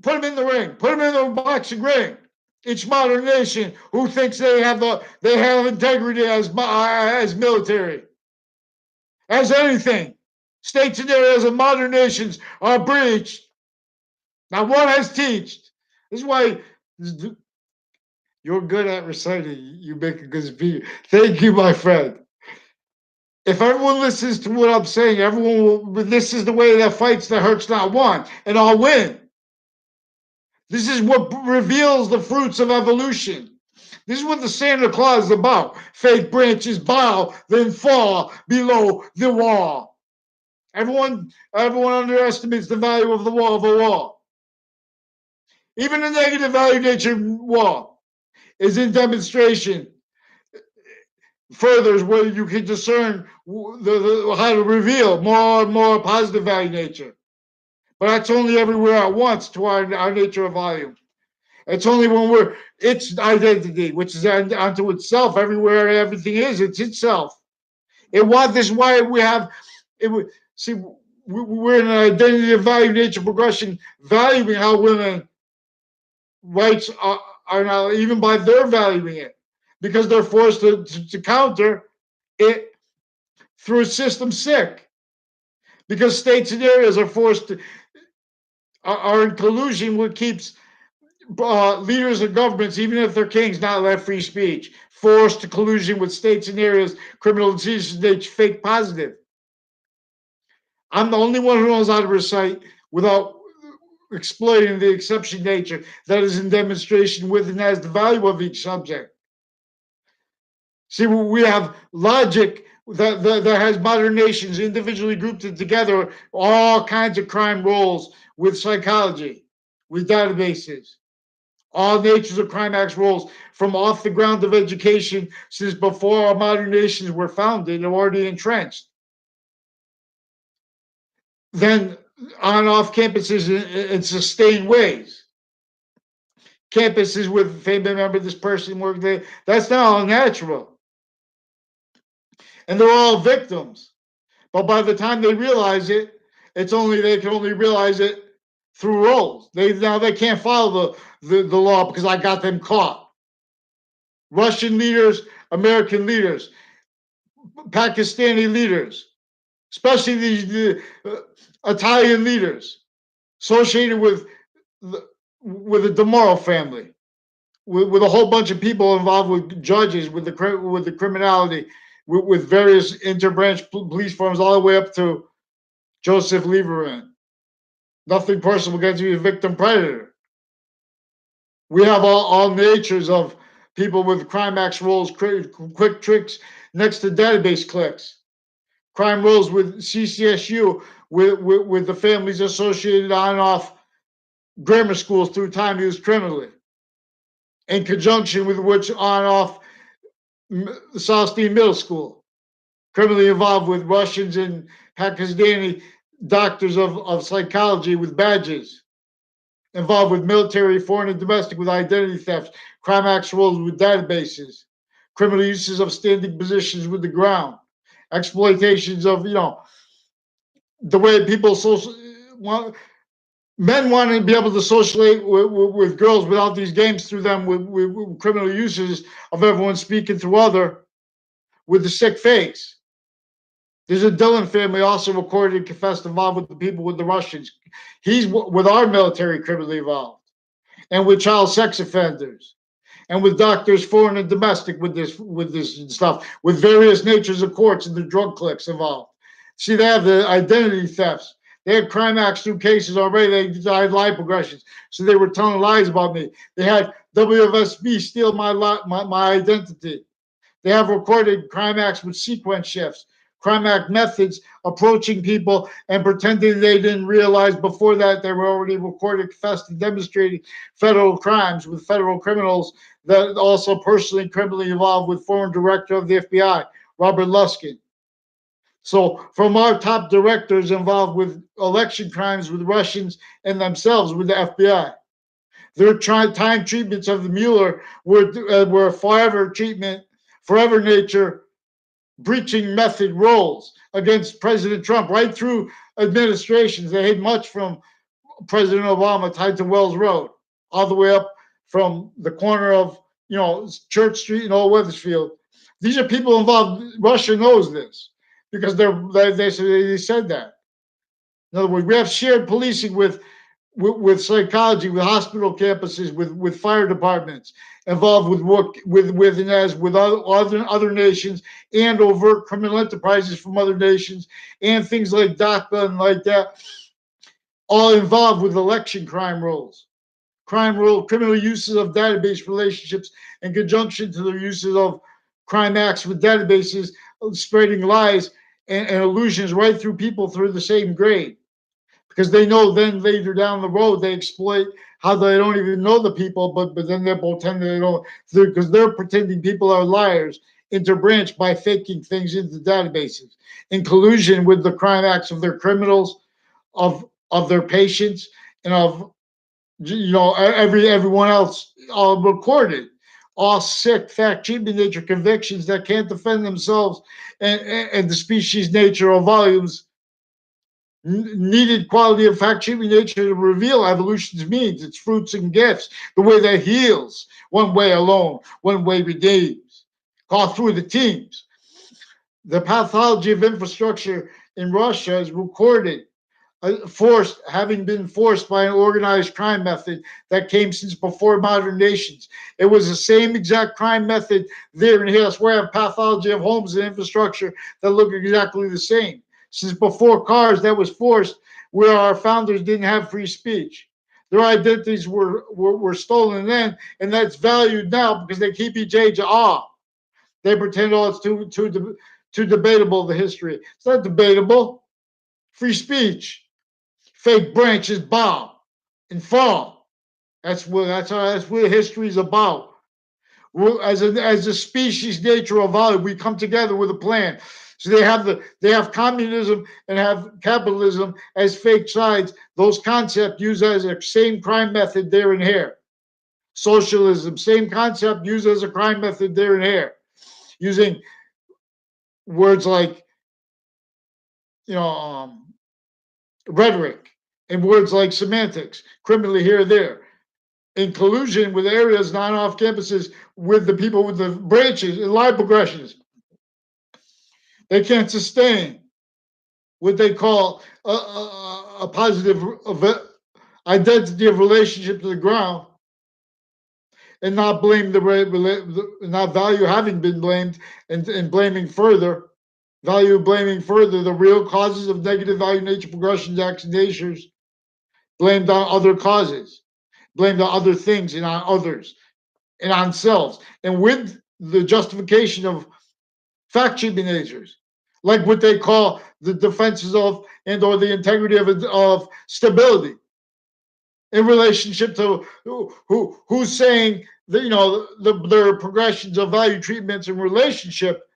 Put them in the ring. Put them in the boxing ring. Each modern nation who thinks they have integrity as military, as anything. States and areas of modern nations are breached. Now one has teached. This is why you're good at reciting. You make a good speech. Thank you, my friend. If everyone listens to what I'm saying, everyone will. This is the way that fights that hurts not one, and I'll win. This is what reveals the fruits of evolution. This is what the Santa Claus is about. Fake branches bow, then fall below the wall. Everyone underestimates the value of the wall of a wall. Even a negative value nature wall is in demonstration. Further, where you can discern how to reveal more and more positive value nature. But that's only everywhere at once to our nature of volume. It's only when its identity, which is unto itself, everywhere everything is, it's itself. This is why we have, see, we're in an identity of value, nature, progression, valuing how women rights are now, even by their valuing it, because they're forced to counter it through a system sick. Because states and areas are forced to, are in collusion with keeps leaders of governments, even if they're kings, not let free speech. Forced to collusion with states and areas, criminal decisions, fake positive. I'm the only one who knows how to recite without exploiting the exception nature that is in demonstration with and has the value of each subject. See, we have logic that has modern nations individually grouped together, all kinds of crime roles with psychology, with databases. All natures of crime acts roles from off the ground of education since before our modern nations were founded and already entrenched. Then on off campuses in sustained ways. Campuses with family member, this person worked there. That's not all natural. And they're all victims. But by the time they realize it, they can only realize it through roles. They can't follow the law because I got them caught. Russian leaders, American leaders, Pakistani leaders, especially the Italian leaders associated with the DeMoro family, with a whole bunch of people involved with judges, with the criminality, with various interbranch police forms, all the way up to Joseph Lieberman. Nothing personal against you, victim predator. We have all natures of people with crime acts roles, quick tricks next to database clicks. Crime roles with CCSU, with the families associated on and off grammar schools through time used criminally. in conjunction with which on off Southstein Middle School, criminally involved with Russians and Pakistani doctors of psychology with badges, involved with military, foreign, and domestic with identity thefts, crime acts roles with databases, criminal uses of standing positions with the ground, exploitations of, the way people social want, men want to be able to socialize with girls without these games through them with criminal uses of everyone speaking through other with the sick face. There's a Dillon family also recorded and confessed involved with the people with the Russians. He's with our military criminally involved and with child sex offenders and with doctors foreign and domestic with this stuff with various natures of courts and the drug clicks involved. See, they have the identity thefts. They had crime acts through cases already. They had lie progressions, so they were telling lies about me. They had WFSB steal my identity. They have recorded crime acts with sequence shifts, crime act methods, approaching people and pretending they didn't realize before that they were already recorded, confessed, and demonstrating federal crimes with federal criminals that also personally criminally involved with former director of the FBI, Robert Luskin. So from our top directors involved with election crimes with Russians and themselves with the FBI. Their time treatments of the Mueller were forever nature breaching method roles against President Trump right through administrations. They hid much from President Obama tied to Wells Road, all the way up from the corner of Church Street and Old Weathersfield. These are people involved. Russia knows this because they said that. In other words, we have shared policing with psychology, with hospital campuses, with fire departments, involved with work with and as with other nations and overt criminal enterprises from other nations and things like DACA and like that, all involved with election criminal uses of database relationships in conjunction to the uses of crime acts with databases, spreading lies and illusions right through people through the same grade. Because they know then later down the road they exploit how they don't even know the people, but then they pretend they don't, because they're pretending people are liars, interbranch by faking things into databases in collusion with the crime acts of their criminals, of their patients, and of everyone else, all recorded, all sick fact treatment nature convictions that can't defend themselves, and the species nature of volumes needed quality of fact treatment nature to reveal evolution's means, its fruits and gifts, the way that heals, one way alone, one way redeems, call through the teams. The pathology of infrastructure in Russia is recorded, having been forced by an organized crime method that came since before modern nations. It was the same exact crime method there and here. That's where I have pathology of homes and infrastructure that look exactly the same. Since before cars, that was forced, where our founders didn't have free speech. Their identities were stolen then, and that's valued now because they keep each age awe. They pretend, it's too debatable, the history. It's not debatable. Free speech. Fake branches bow and fall. That's what history is about. As a species, nature of value, we come together with a plan. So they have communism and have capitalism as fake sides. Those concepts used as a same crime method there and here. Socialism, same concept used as a crime method there and here, using words like rhetoric and words like semantics, criminally here or there, in collusion with areas not off campuses with the people with the branches and line progressions. They can't sustain what they call a positive identity of relationship to the ground and not blame not value having been blamed and blaming further. Value blaming further the real causes of negative value nature progressions, acts, and natures, blamed on other causes, blamed on other things and on others and on selves. And with the justification of fact treatment natures, like what they call the defenses of and or the integrity of stability in relationship to who's saying there are progressions of value treatments and relationship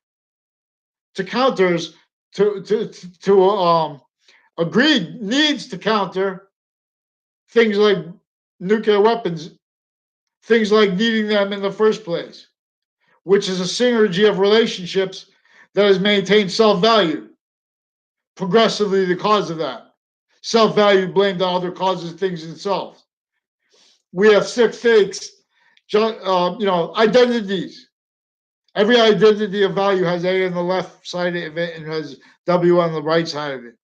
to counters to agreed needs to counter things like nuclear weapons, things like needing them in the first place, which is a synergy of relationships that has maintained self-value progressively. The cause of that self-value blamed on other causes, things itself. We have six fakes, identities. Every identity of value has A on the left side of it and has W on the right side of it.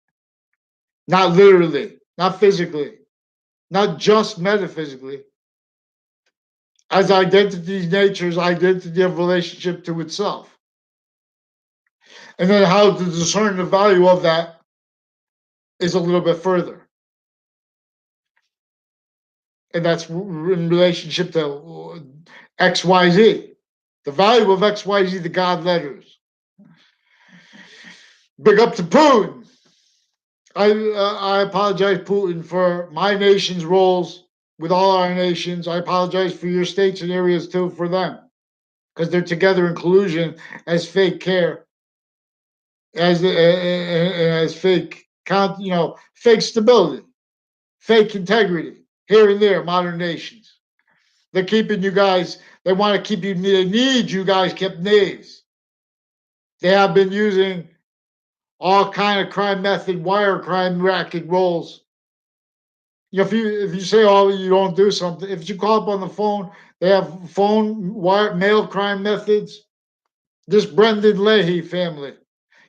Not literally, not physically, not just metaphysically. As identity's nature's identity of relationship to itself. And then how to discern the value of that is a little bit further. And that's in relationship to XYZ. The value of XYZ, the God letters. Big up to Putin. I apologize, Putin, for my nation's roles with all our nations. I apologize for your states and areas too, for them, because they're together in collusion as fake care, as fake fake stability, fake integrity here and there. Modern nations, they're keeping you guys. They want to keep you. They need you guys kept knaves. They have been using all kind of crime method, wire crime racket roles. If you say, oh, you don't do something, if you call up on the phone, they have phone wire mail crime methods. This Brendan Leahy family,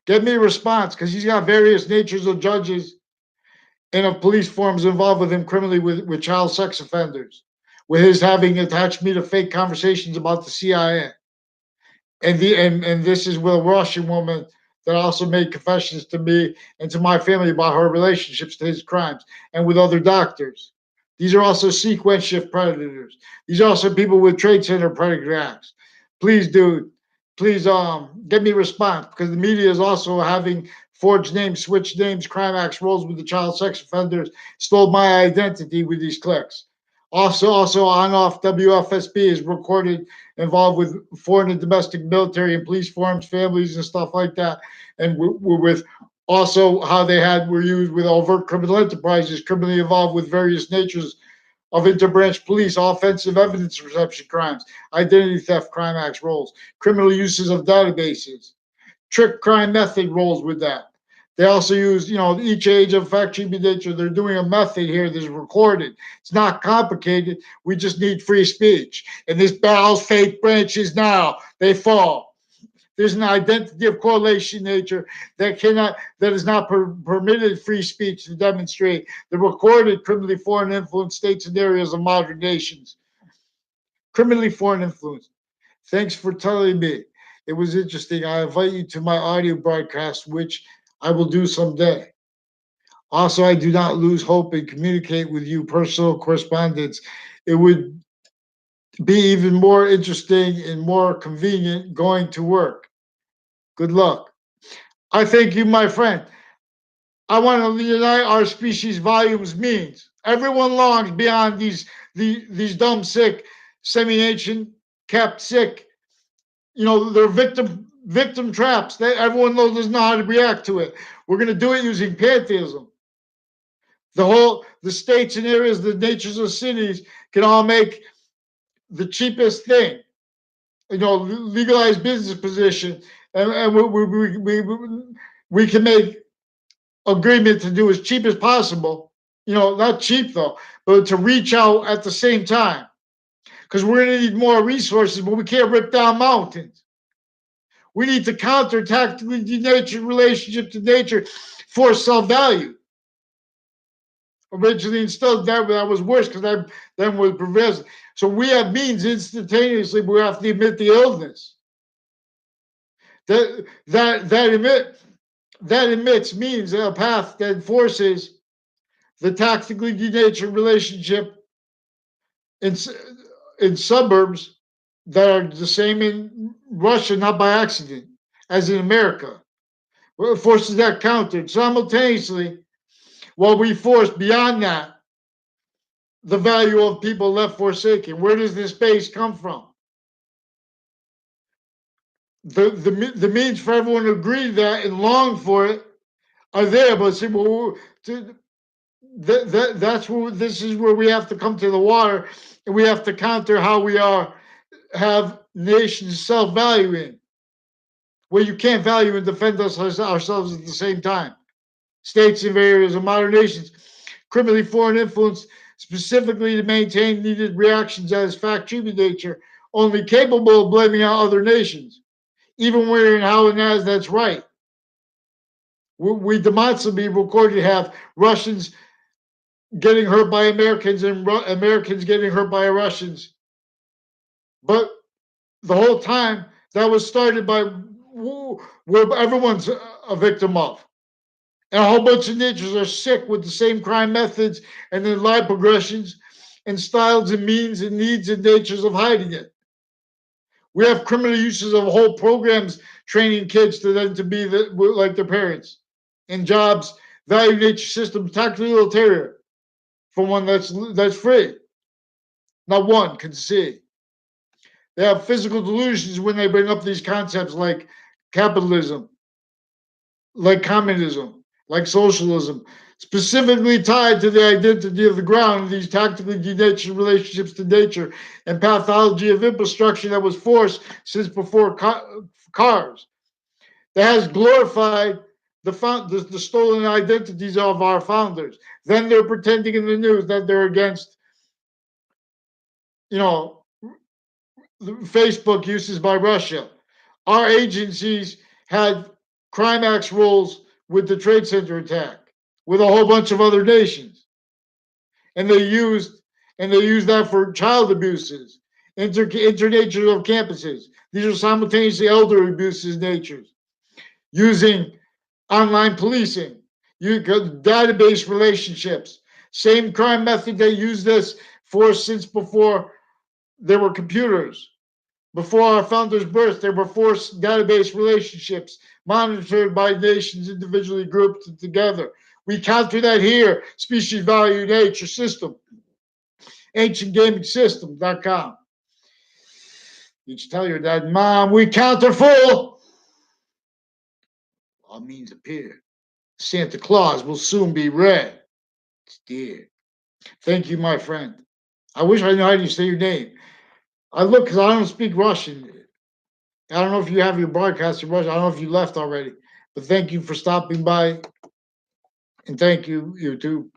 get me a response, because he's got various natures of judges and of police forms involved with him criminally with child sex offenders, with his having attached me to fake conversations about the CIA. And this is with a Russian woman that also made confessions to me and to my family about her relationships to his crimes, and with other doctors. These are also sequence shift predators. These are also people with trade center predicate acts. Please, dude, please get me a response, because the media is also having forged names, switched names, crime acts, roles with the child sex offenders, stole my identity with these clicks. Also on off WFSB is recorded involved with foreign and domestic military and police forms, families, and stuff like that. And we're with also how they were used with overt criminal enterprises, criminally involved with various natures of interbranch police, offensive evidence reception crimes, identity theft, crime acts roles, criminal uses of databases, trick crime method roles with that. They also use, each age of fact treatment nature. They're doing a method here that's recorded. It's not complicated. We just need free speech. And this battle's fake branches now. They fall. There's an identity of correlation nature that is not permitted free speech to demonstrate the recorded criminally foreign influence states and areas of modern nations. Criminally foreign influence. Thanks for telling me. It was interesting. I invite you to my audio broadcast, which I will do someday. Also, I do not lose hope and communicate with you personal correspondence. It would be even more interesting and more convenient going to work. Good luck. I thank you, my friend. I want to unite our species volumes means. Everyone longs beyond these dumb, sick, semi-ancient, kept sick. They're victim traps. Everyone doesn't know how to react to it. We're going to do it using pantheism. The states and areas, the natures of cities can all make the cheapest thing, legalized business position, and we can make agreement to do as cheap as possible. Not cheap though, but to reach out at the same time, because we're going to need more resources, but we can't rip down mountains. We need to counter tactically denatured relationship to nature for self-value. Originally instilled that was worse, because that then was pervasive. So we have means instantaneously, but we have to admit the illness. That emits means a path that forces the tactically denatured relationship in suburbs that are the same in Russia, not by accident, as in America. Well, it forces that countered simultaneously, while we force beyond that the value of people left forsaken. Where does this base come from? The means for everyone to agree that and long for it are there, but see, well, that's where this is where we have to come to the water, and we have to counter how we have nations self-valuing, where you can't value and defend us ourselves at the same time. States and areas of modern nations, criminally foreign influence, specifically to maintain needed reactions as fact treatment nature, only capable of blaming out other nations, even when and how and as that's right. We demonstrably recorded to have Russians getting hurt by Americans and Americans getting hurt by Russians. But the whole time that was started by where everyone's a victim of. And a whole bunch of ninjas are sick with the same crime methods and then lie progressions and styles and means and needs and natures of hiding it. We have criminal uses of whole programs training kids to then to be like their parents in jobs, value nature systems, tactically ulterior for one that's free. Not one can see. They have physical delusions when they bring up these concepts like capitalism, like communism, like socialism, specifically tied to the identity of the ground, these tactically denatured relationships to nature and pathology of infrastructure that was forced since before cars. That has glorified the stolen identities of our founders. Then they're pretending in the news that they're against, you know, Facebook uses by Russia. Our agencies had climax roles with the Trade Center attack, with a whole bunch of other nations, and they used that for child abuses, internature of campuses. These are simultaneously elder abuses natures, using online policing, database relationships. Same crime method they used this for since before there were computers. Before our founders' birth, there were forced database relationships monitored by nations individually grouped together. We counter that here, species value nature system, ancientgaming.com. You should tell your dad, Mom, we counter full. All means appear. Santa Claus will soon be red. It's dear. Thank you, my friend. I wish I knew how to say your name. I look because I don't speak Russian. I don't know if you have your broadcast in Russian. I don't know if you left already. But thank you for stopping by. And thank you, you too.